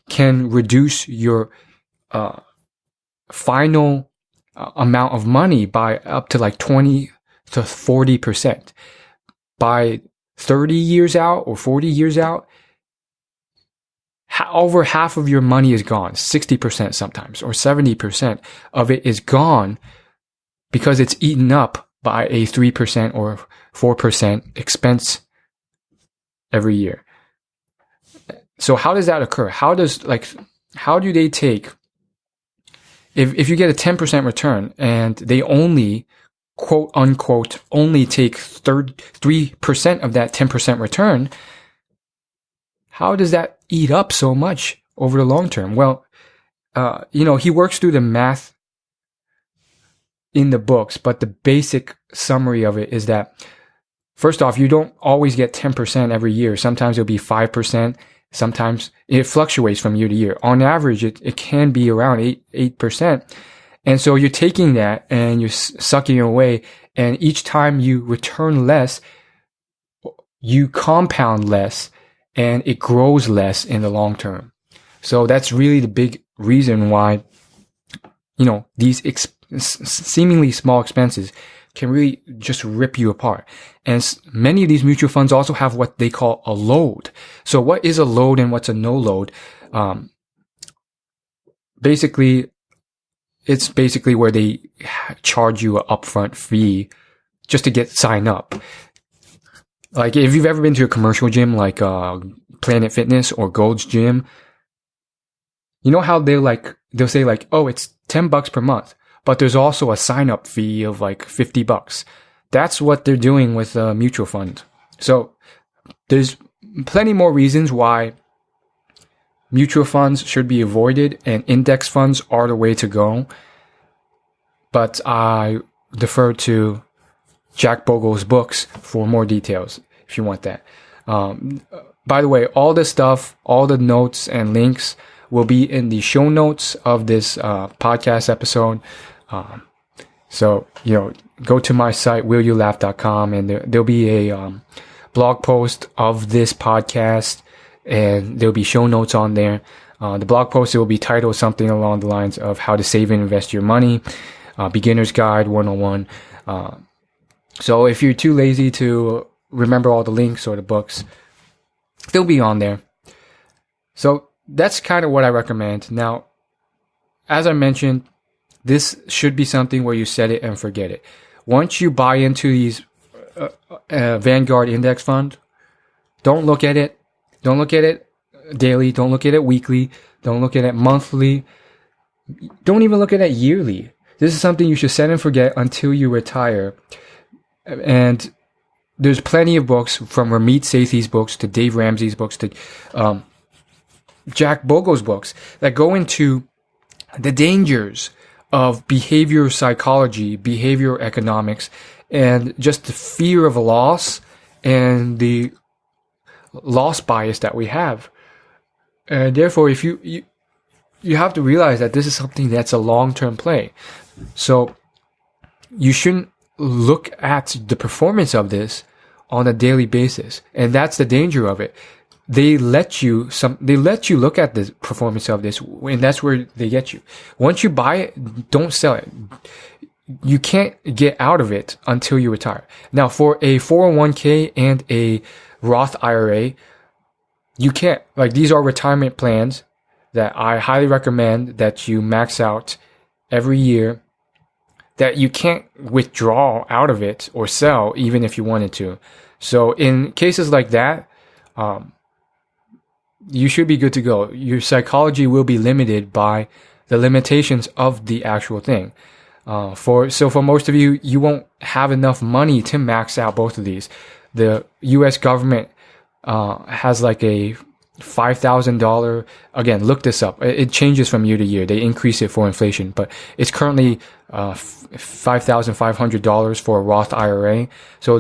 Speaker 1: can reduce your final amount of money by up to like 20 to 40%. By 30 years out or 40 years out, over half of your money is gone, 60% sometimes, or 70% of it is gone because it's eaten up by a 3% or 4% expense every year. So how does that occur? How do they take, if you get a 10% return and they only, quote unquote, only take 3% of that 10% return, how does that eat up so much over the long term? Well, he works through the math in the books, but the basic summary of it is that, first off, you don't always get 10% every year. Sometimes it'll be 5%. Sometimes it fluctuates from year to year. On average, it can be around 8%. And so you're taking that and you're sucking it away. And each time you return less, you compound less, and it grows less in the long term. So that's really the big reason why, these seemingly small expenses can really just rip you apart. And many of these mutual funds also have what they call a load. So what is a load and what's a no load? Basically, it's basically where they charge you an upfront fee just to get signed up. Like if you've ever been to a commercial gym like Planet Fitness or Gold's Gym, you know how they'll say like, oh, it's $10 per month, but there's also a sign up fee of like $50. That's what they're doing with a mutual fund. So there's plenty more reasons why mutual funds should be avoided and index funds are the way to go. But I defer to Jack Bogle's books for more details if you want that. By the way, all the stuff, all the notes and links will be in the show notes of this podcast episode. So, go to my site, willyoulaugh.com, and there'll be a blog post of this podcast, and there'll be show notes on there. The blog post will be titled something along the lines of How to Save and Invest Your Money, Beginner's Guide 101. So if you're too lazy to remember all the links or the books, they'll be on there. So that's kind of what I recommend. Now, as I mentioned, this should be something where you set it and forget it. Once you buy into these Vanguard index fund, don't look at it. Don't look at it daily. Don't look at it weekly. Don't look at it monthly. Don't even look at it yearly. This is something you should set and forget until you retire. And there's plenty of books, from Ramit Sethi's books to Dave Ramsey's books to Jack Bogle's books, that go into the dangers of behavioral psychology, behavioral economics, and just the fear of loss and the loss bias that we have. And therefore, if you have to realize that this is something that's a long-term play. So you shouldn't look at the performance of this on a daily basis. And that's the danger of it. They let you look at the performance of this, and that's where they get you. Once you buy it, don't sell it. You can't get out of it until you retire. Now, for a 401k and a Roth IRA, you can't. Like, these are retirement plans that I highly recommend that you max out every year, that you can't withdraw out of it or sell even if you wanted to. So in cases like that, you should be good to go. Your psychology will be limited by the limitations of the actual thing. For most of you, you won't have enough money to max out both of these. The U.S. government has like a $5,000. Again, look this up. It changes from year to year. They increase it for inflation, but it's currently $5,500 for a Roth IRA. So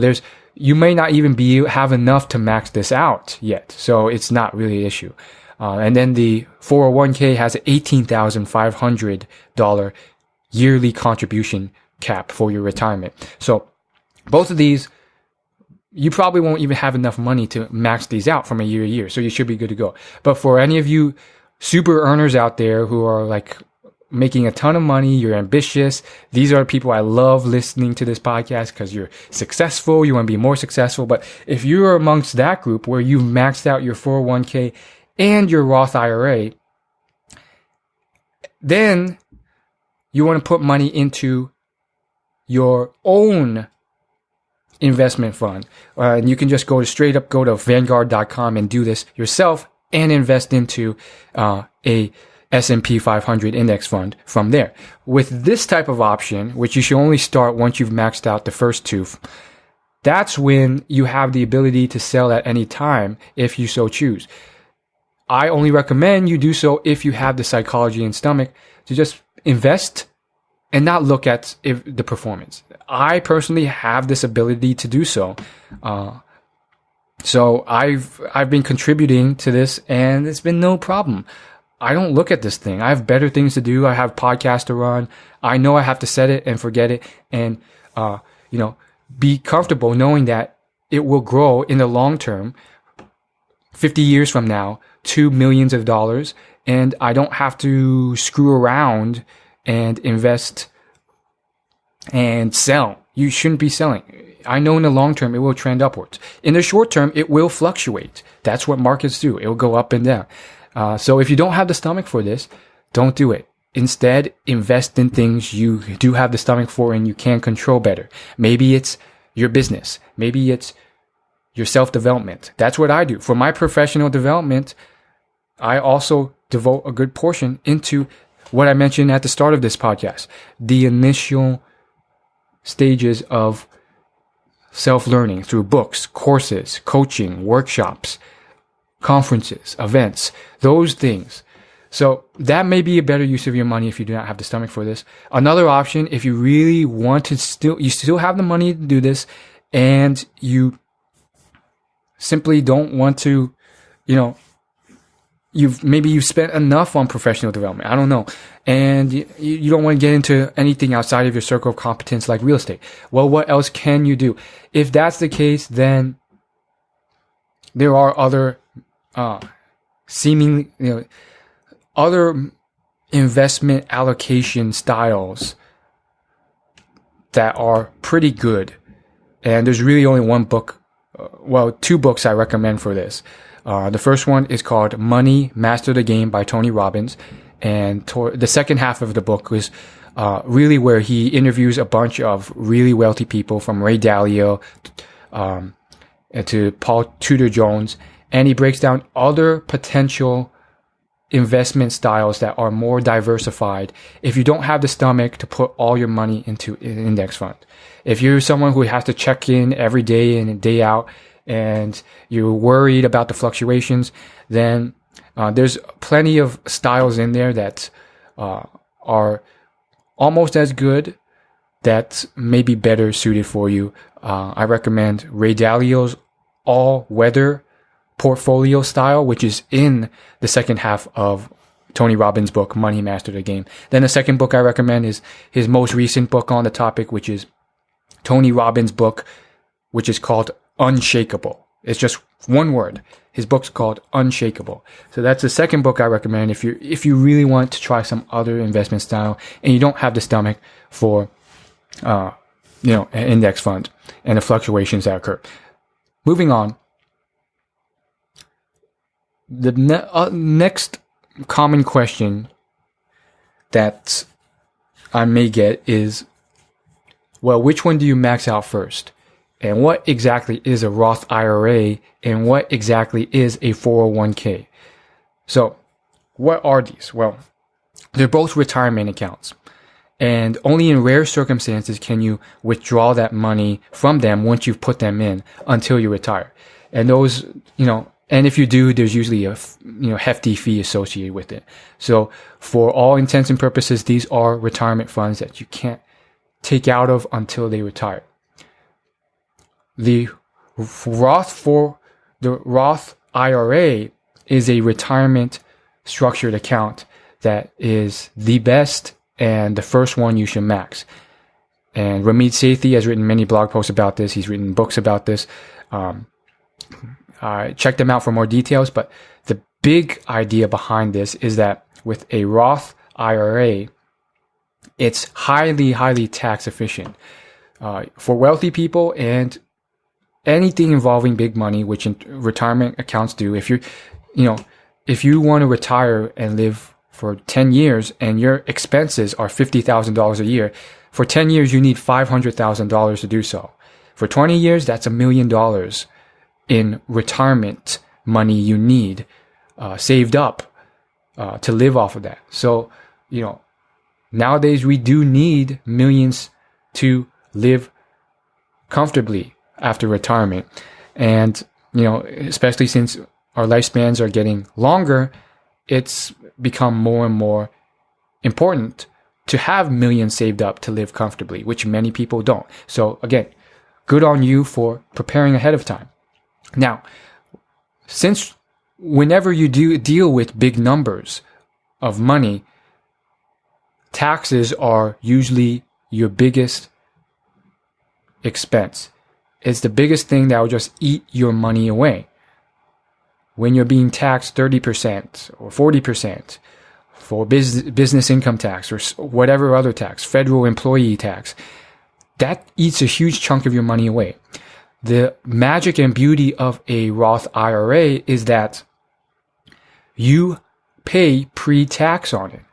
Speaker 1: you may not even have enough to max this out yet. So it's not really an issue. And then the 401k has an $18,500 yearly contribution cap for your retirement. So both of these, you probably won't even have enough money to max these out from a year to year. So you should be good to go. But for any of you super earners out there who are like making a ton of money, you're ambitious, these are people I love listening to this podcast because you're successful, you want to be more successful. But if you're amongst that group where you've maxed out your 401k and your Roth IRA, then you want to put money into your own investment fund. And you can just go to Vanguard.com and do this yourself and invest into a S&P 500 index fund from there. With this type of option, which you should only start once you've maxed out the first two, that's when you have the ability to sell at any time if you so choose. I only recommend you do so if you have the psychology and stomach to just invest and not look at the performance. I personally have this ability to do so. So I've been contributing to this and it's been no problem. I don't look at this thing. I have better things to do. I have podcasts to run. I know I have to set it and forget it and, be comfortable knowing that it will grow in the long term, 50 years from now, to millions of dollars. And I don't have to screw around and invest and sell. You shouldn't be selling. I know in the long term, it will trend upwards. In the short term, it will fluctuate. That's what markets do. It will go up and down. So if you don't have the stomach for this, don't do it. Instead, invest in things you do have the stomach for and you can control better. Maybe it's your business. Maybe it's your self-development. That's what I do. For my professional development, I also devote a good portion into what I mentioned at the start of this podcast, the initial stages of self-learning through books, courses, coaching, workshops, conferences, events, those things. So that may be a better use of your money if you do not have the stomach for this. Another option, if you really want to you still have the money to do this and you simply don't want to, you've spent enough on professional development. I don't know. And you don't want to get into anything outside of your circle of competence like real estate. Well, what else can you do? If that's the case, then there are other, other investment allocation styles that are pretty good. And there's really only one book, two books I recommend for this. The first one is called Money, Master the Game by Tony Robbins. And the second half of the book is really where he interviews a bunch of really wealthy people from Ray Dalio to Paul Tudor Jones. And he breaks down other potential investment styles that are more diversified if you don't have the stomach to put all your money into an index fund. If you're someone who has to check in every day in and day out and you're worried about the fluctuations, then there's plenty of styles in there that are almost as good, that may be better suited for you. I recommend Ray Dalio's all-weather portfolio style, which is in the second half of Tony Robbins' book, Money Master the Game. Then the second book I recommend is his most recent book on the topic, which is Tony Robbins' book, which is called Unshakable. It's just one word. His book's called Unshakable. So that's the second book I recommend if you really want to try some other investment style and you don't have the stomach for an index fund and the fluctuations that occur. Moving on. The next common question that I may get is, well, which one do you max out first? And what exactly is a Roth IRA? And what exactly is a 401k? So, what are these? Well, they're both retirement accounts. And only in rare circumstances can you withdraw that money from them once you've put them in until you retire. And those, and if you do, there's usually a hefty fee associated with it. So for all intents and purposes, these are retirement funds that you can't take out of until they retire. The Roth IRA is a retirement structured account that is the best and the first one you should max. And Ramit Sethi has written many blog posts about this. He's written books about this. Check them out for more details. But the big idea behind this is that with a Roth IRA, it's highly, highly tax efficient. For wealthy people and anything involving big money, which retirement accounts do, if you want to retire and live for 10 years and your expenses are $50,000 a year, for 10 years you need $500,000 to do so. For 20 years, that's $1 million in retirement money you need saved up to live off of that. So, nowadays we do need millions to live comfortably after retirement. And, especially since our lifespans are getting longer, it's become more and more important to have millions saved up to live comfortably, which many people don't. So again, good on you for preparing ahead of time. Now, since whenever you do deal with big numbers of money, taxes are usually your biggest expense. It's the biggest thing that will just eat your money away. When you're being taxed 30% or 40% for business income tax or whatever other tax, federal employee tax, that eats a huge chunk of your money away. The magic and beauty of a Roth IRA is that you pay pre-tax on it.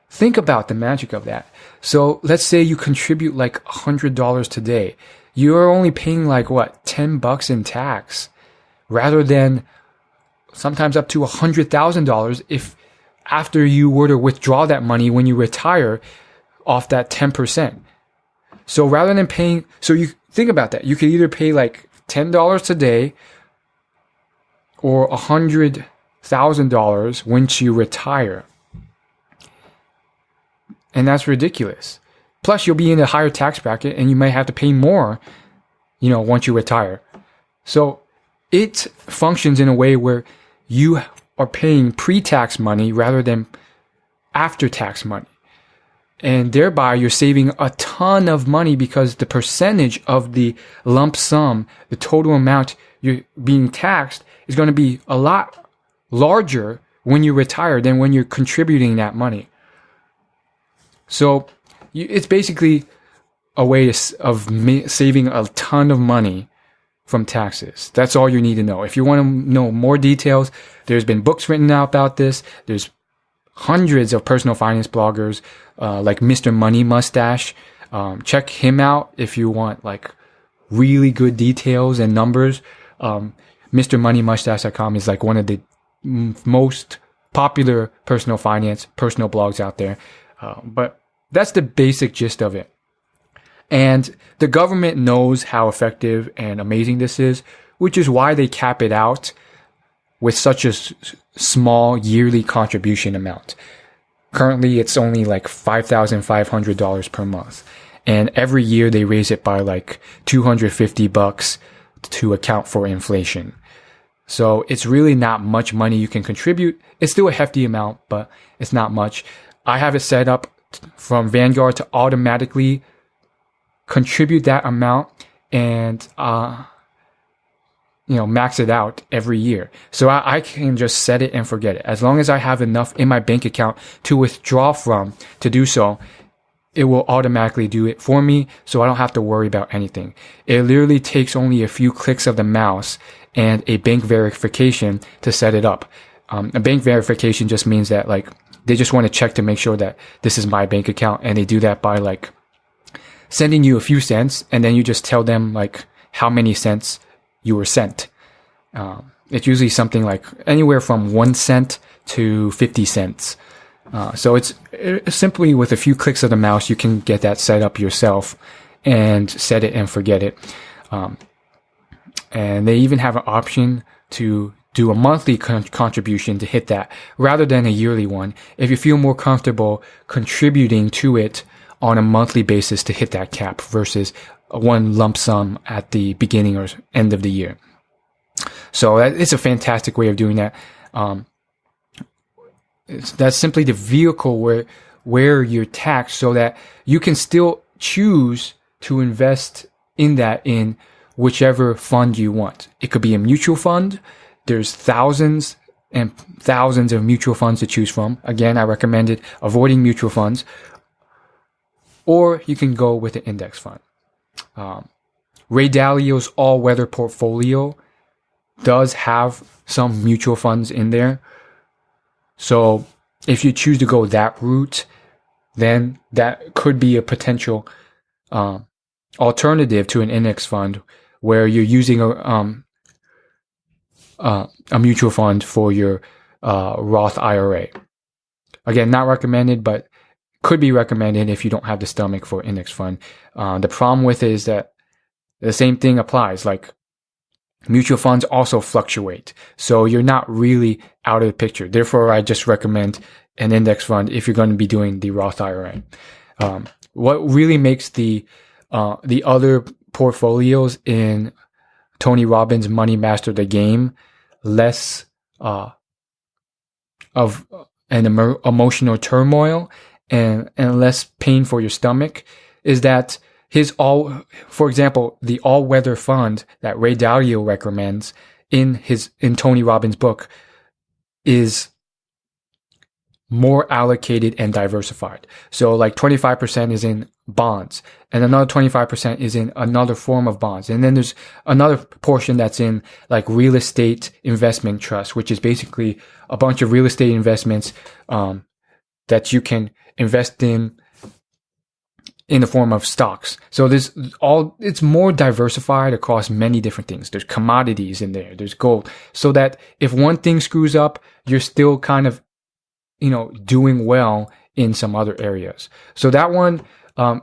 Speaker 1: Think about the magic of that. So let's say you contribute like $100 today. You're only paying like $10 in tax rather than sometimes up to $100,000 if after you were to withdraw that money when you retire off that 10%. So rather than paying, so you think about that. You could either pay like $10 today or $100,000 once you retire. And that's ridiculous. Plus you'll be in a higher tax bracket and you might have to pay more, once you retire. So it functions in a way where you are paying pre-tax money rather than after-tax money. And thereby you're saving a ton of money because the percentage of the lump sum, the total amount you're being taxed, is going to be a lot larger when you retire than when you're contributing that money. So it's basically a way of saving a ton of money from taxes. That's all you need to know. If you want to know more details, there's been books written out about this. There's hundreds of personal finance bloggers like Mr. Money Mustache. Check him out if you want like really good details and numbers. MrMoneyMustache.com is like one of the most popular personal finance, personal blogs out there. But that's the basic gist of it. And the government knows how effective and amazing this is, which is why they cap it out with such a small yearly contribution amount. Currently, it's only like $5,500 per month. And every year they raise it by like $250 to account for inflation. So it's really not much money you can contribute. It's still a hefty amount, but it's not much. I have it set up from Vanguard to automatically contribute that amount and, max it out every year. So I can just set it and forget it. As long as I have enough in my bank account to withdraw from to do so, it will automatically do it for me, so I don't have to worry about anything. It literally takes only a few clicks of the mouse and a bank verification to set it up. A bank verification just means that like they just want to check to make sure that this is my bank account, and they do that by like sending you a few cents, and then you just tell them like how many cents you were sent. It's usually something like anywhere from 1 cent to 50 cents. So it's simply with a few clicks of the mouse, you can get that set up yourself and set it and forget it. And they even have an option to do a monthly contribution to hit that rather than a yearly one, if you feel more comfortable contributing to it on a monthly basis to hit that cap versus one lump sum at the beginning or end of the year. So it's a fantastic way of doing that. That's simply the vehicle where you're taxed, so that you can still choose to invest in that in whichever fund you want. It could be a mutual fund. There's thousands and thousands of mutual funds to choose from. Again, I recommended avoiding mutual funds. Or you can go with an index fund. Ray Dalio's all-weather portfolio does have some mutual funds in there. So if you choose to go that route, then that could be a potential alternative to an index fund where you're using a mutual fund for your Roth IRA. Again, not recommended, but could be recommended if you don't have the stomach for index fund. The problem with it is that the same thing applies. Like mutual funds also fluctuate, so you're not really out of the picture. Therefore, I just recommend an index fund if you're going to be doing the Roth IRA. What really makes the other portfolios in Tony Robbins' Money Master the Game less of an emotional turmoil and less pain for your stomach is that for example, the all-weather fund that Ray Dalio recommends in Tony Robbins' book is more allocated and diversified. So like 25% is in bonds, and another 25% is in another form of bonds. And then there's another portion that's in like real estate investment trust, which is basically a bunch of real estate investments that you can invest in the form of stocks. So it's more diversified across many different things. There's commodities in there. There's gold. So that if one thing screws up, you're still kind of, doing well in some other areas. So that one,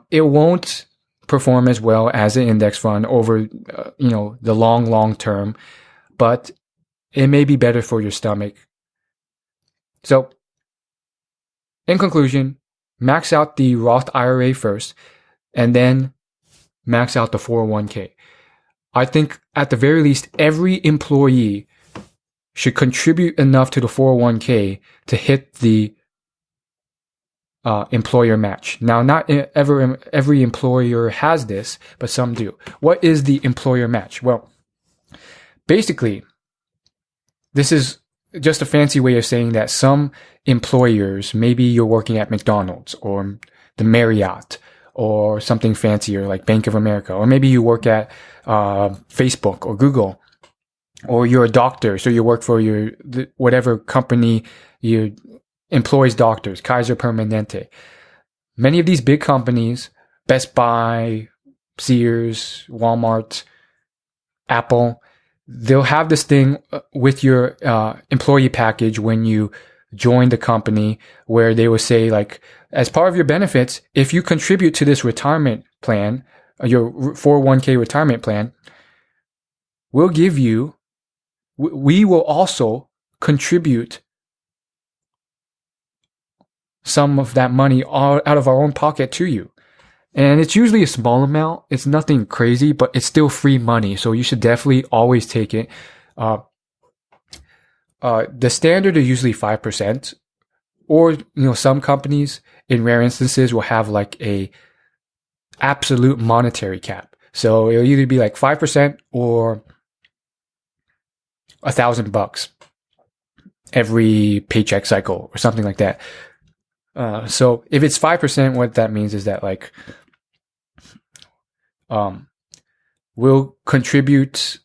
Speaker 1: it won't perform as well as an index fund over, the long term, but it may be better for your stomach. So in conclusion, max out the Roth IRA first, and then max out the 401k. I think at the very least, every employee should contribute enough to the 401k to hit the employer match. Now, not every employer has this, but some do. What is the employer match? Well, basically, this is just a fancy way of saying that some employers, maybe you're working at McDonald's or the Marriott or something fancier like Bank of America, or maybe you work at Facebook or Google, or you're a doctor, so you work for whatever company employs doctors, Kaiser Permanente. Many of these big companies, Best Buy, Sears, Walmart, Apple, they'll have this thing with your employee package when you join the company where they will say, like, as part of your benefits, if you contribute to this retirement plan, your 401k retirement plan, we will also contribute some of that money out of our own pocket to you. And it's usually a small amount. It's nothing crazy, but it's still free money. So you should definitely always take it. The standard is usually 5%, or, some companies in rare instances will have like a absolute monetary cap. So it'll either be like 5% or $1,000 every paycheck cycle or something like that. So if it's 5%, what that means is that like, we'll contribute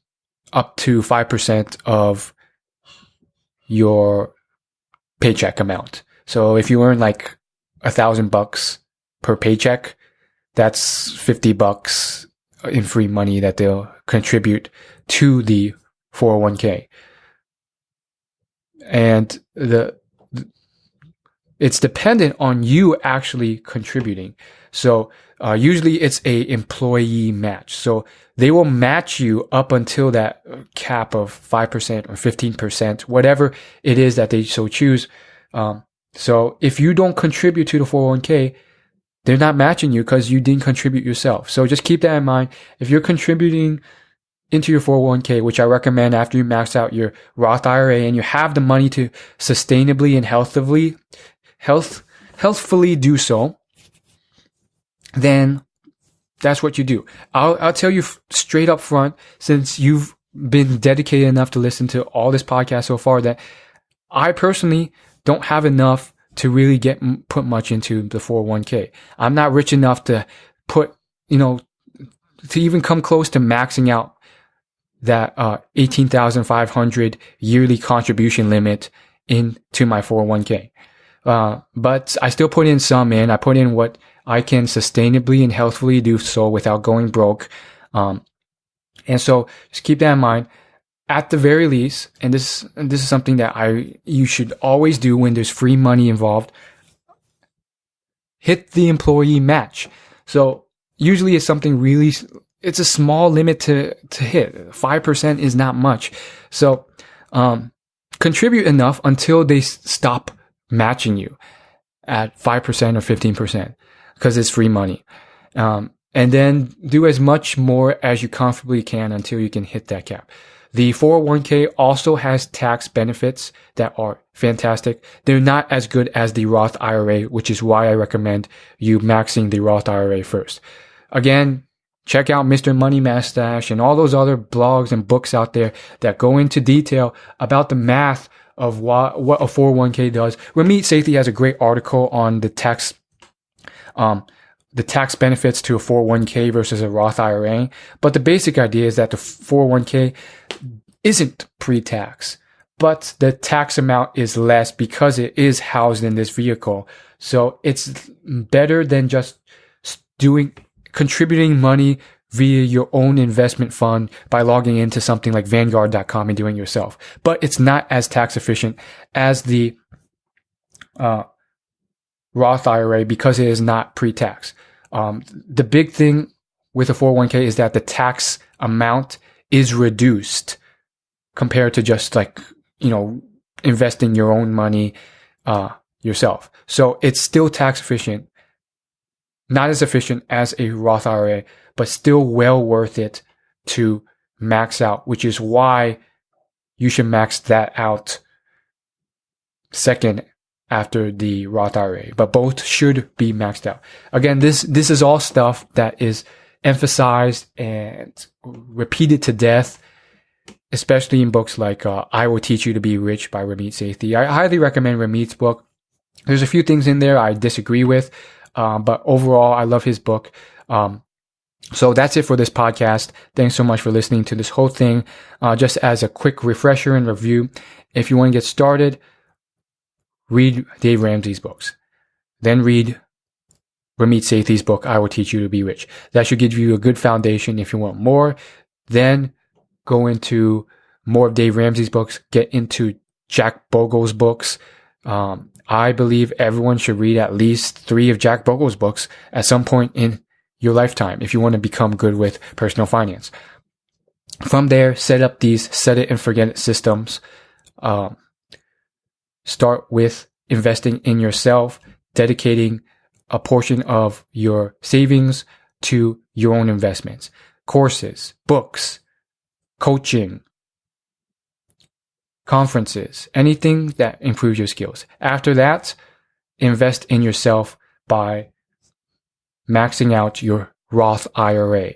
Speaker 1: up to 5% of your paycheck amount. So if you earn like $1,000 per paycheck, that's $50 in free money that they'll contribute to the 401k. And it's dependent on you actually contributing. So usually it's a employee match. So they will match you up until that cap of 5% or 15%, whatever it is that they so choose. So if you don't contribute to the 401k, they're not matching you because you didn't contribute yourself. So just keep that in mind. If you're contributing into your 401k, which I recommend after you max out your Roth IRA and you have the money to sustainably and healthfully do so, then that's what you do. I'll tell you straight up front, since you've been dedicated enough to listen to all this podcast so far, that I personally don't have enough to really put much into the 401k. I'm not rich enough to put, to even come close to maxing out that 18,500 yearly contribution limit into my 401k. But I still put in some in. I put in what I can sustainably and healthfully do so without going broke. And so just keep that in mind. At the very least, and this is something that you should always do when there's free money involved, hit the employee match. So usually it's something really, it's a small limit to hit. 5% is not much. So, contribute enough until they stop matching you at 5% or 15% because it's free money. And then do as much more as you comfortably can until you can hit that cap. The 401k also has tax benefits that are fantastic. They're not as good as the Roth IRA, which is why I recommend you maxing the Roth IRA first. Again, check out Mr. Money Mustache and all those other blogs and books out there that go into detail about the math of what a 401k does. Ramit Sethi has a great article on the tax benefits to a 401k versus a Roth IRA. But the basic idea is that the 401k isn't pre-tax, but the tax amount is less because it is housed in this vehicle. So it's better than just contributing money via your own investment fund by logging into something like Vanguard.com and doing it yourself. But it's not as tax efficient as the Roth IRA because it is not pre-tax. The big thing with a 401k is that the tax amount is reduced compared to just investing your own money yourself. So it's still tax efficient, not as efficient as a Roth IRA, but still well worth it to max out, which is why you should max that out second after the Roth IRA, but both should be maxed out. Again, this is all stuff that is emphasized and repeated to death, especially in books like I Will Teach You to Be Rich by Ramit Sethi. I highly recommend Ramit's book. There's a few things in there I disagree with, but overall, I love his book. So that's it for this podcast. Thanks so much for listening to this whole thing. Just as a quick refresher and review, if you want to get started, read Dave Ramsey's books. Then read Ramit Sethi's book, I Will Teach You to Be Rich. That should give you a good foundation. If you want more, then go into more of Dave Ramsey's books, get into Jack Bogle's books, I believe everyone should read at least 3 of Jack Bogle's books at some point in your lifetime if you want to become good with personal finance. From there, set up these set it and forget it systems. Start with investing in yourself, dedicating a portion of your savings to your own investments, courses, books, coaching, conferences, anything that improves your skills. After that, invest in yourself by maxing out your Roth IRA.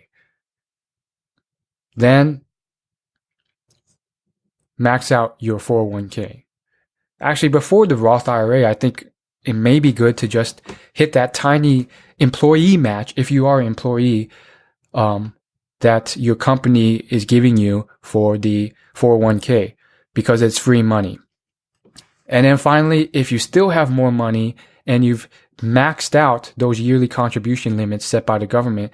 Speaker 1: Then max out your 401k. Actually, before the Roth IRA, I think it may be good to just hit that tiny employee match if you are an employee that your company is giving you for the 401k, because it's free money. And then finally, if you still have more money and you've maxed out those yearly contribution limits set by the government,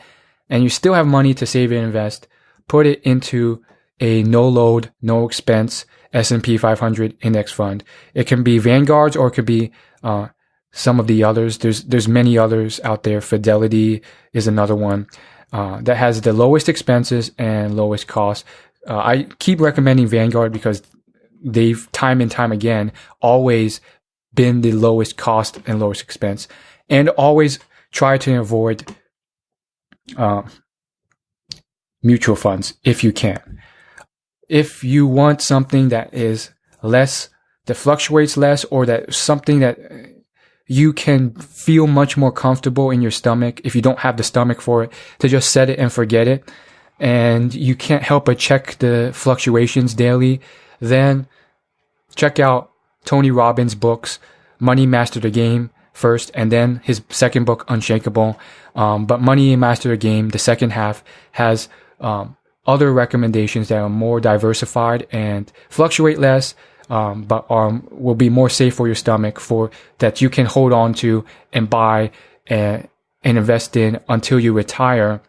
Speaker 1: and you still have money to save and invest, put it into a no load, no expense S&P 500 index fund. It can be Vanguard's, or it could be some of the others. There's many others out there. Fidelity is another one that has the lowest expenses and lowest costs. I keep recommending Vanguard because they've time and time again always been the lowest cost and lowest expense, and always try to avoid mutual funds if you can. If you want something that is less, that fluctuates less, or that something that you can feel much more comfortable in your stomach, if you don't have the stomach for it, to just set it and forget it, and you can't help but check the fluctuations daily, then check out Tony Robbins' books, Money Master the Game first, and then his second book, Unshakable. But Money Master the Game, the second half, has other recommendations that are more diversified and fluctuate less, but will be more safe for your stomach, for that you can hold on to and buy and invest in until you retire,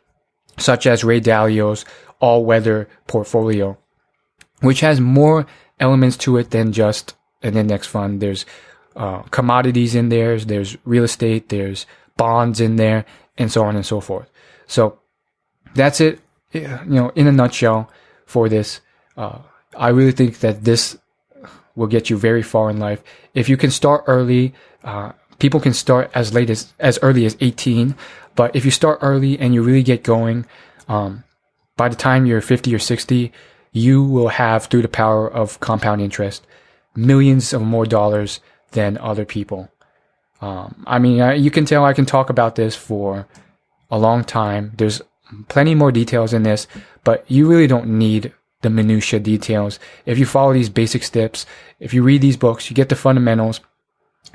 Speaker 1: such as Ray Dalio's all-weather portfolio, which has more elements to it than just an index fund. There's commodities in there, there's real estate, there's bonds in there, and so on and so forth. So that's it, in a nutshell for this. I really think that this will get you very far in life. If you can start early, people can start as early as 18, but if you start early and you really get going, by the time you're 50 or 60, you will have, through the power of compound interest, millions of more dollars than other people. You can tell I can talk about this for a long time. There's plenty more details in this, but you really don't need the minutia details. If you follow these basic steps, if you read these books, you get the fundamentals,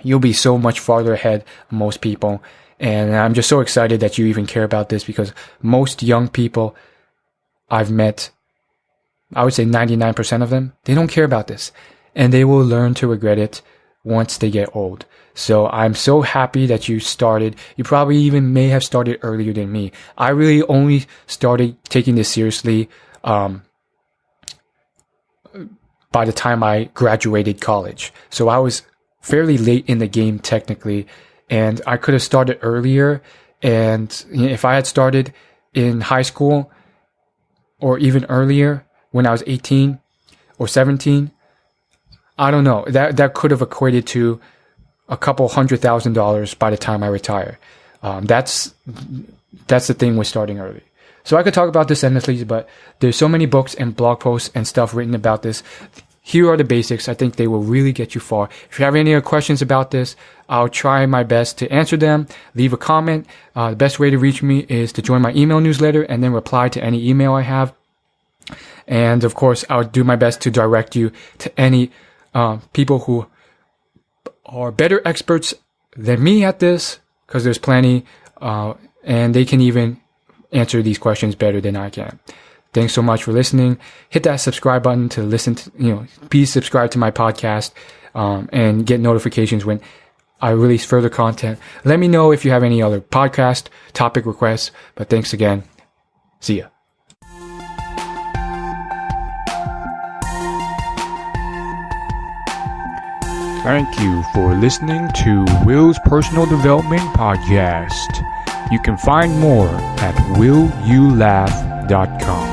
Speaker 1: you'll be so much farther ahead of most people. And I'm just so excited that you even care about this, because most young people I've met, I would say 99% of them, they don't care about this, and they will learn to regret it once they get old. So I'm so happy that you started. You probably even may have started earlier than me. I really only started taking this seriously by the time I graduated college. So I was fairly late in the game technically, and I could have started earlier. And if I had started in high school or even earlier, when I was 18 or 17, I don't know, that could have equated to a couple $100,000 by the time I retire. That's the thing with starting early. So I could talk about this endlessly, but there's so many books and blog posts and stuff written about this. Here are the basics. I think they will really get you far. If you have any other questions about this, I'll try my best to answer them. Leave a comment. The best way to reach me is to join my email newsletter and then reply to any email I have. And of course, I'll do my best to direct you to any people who are better experts than me at this, because there's plenty, and they can even answer these questions better than I can. Thanks so much for listening. Hit that subscribe button to listen to, please subscribe to my podcast, and get notifications when I release further content. Let me know if you have any other podcast topic requests, but thanks again. See ya. Thank you for listening to Will's Personal Development Podcast. You can find more at willyoulaugh.com.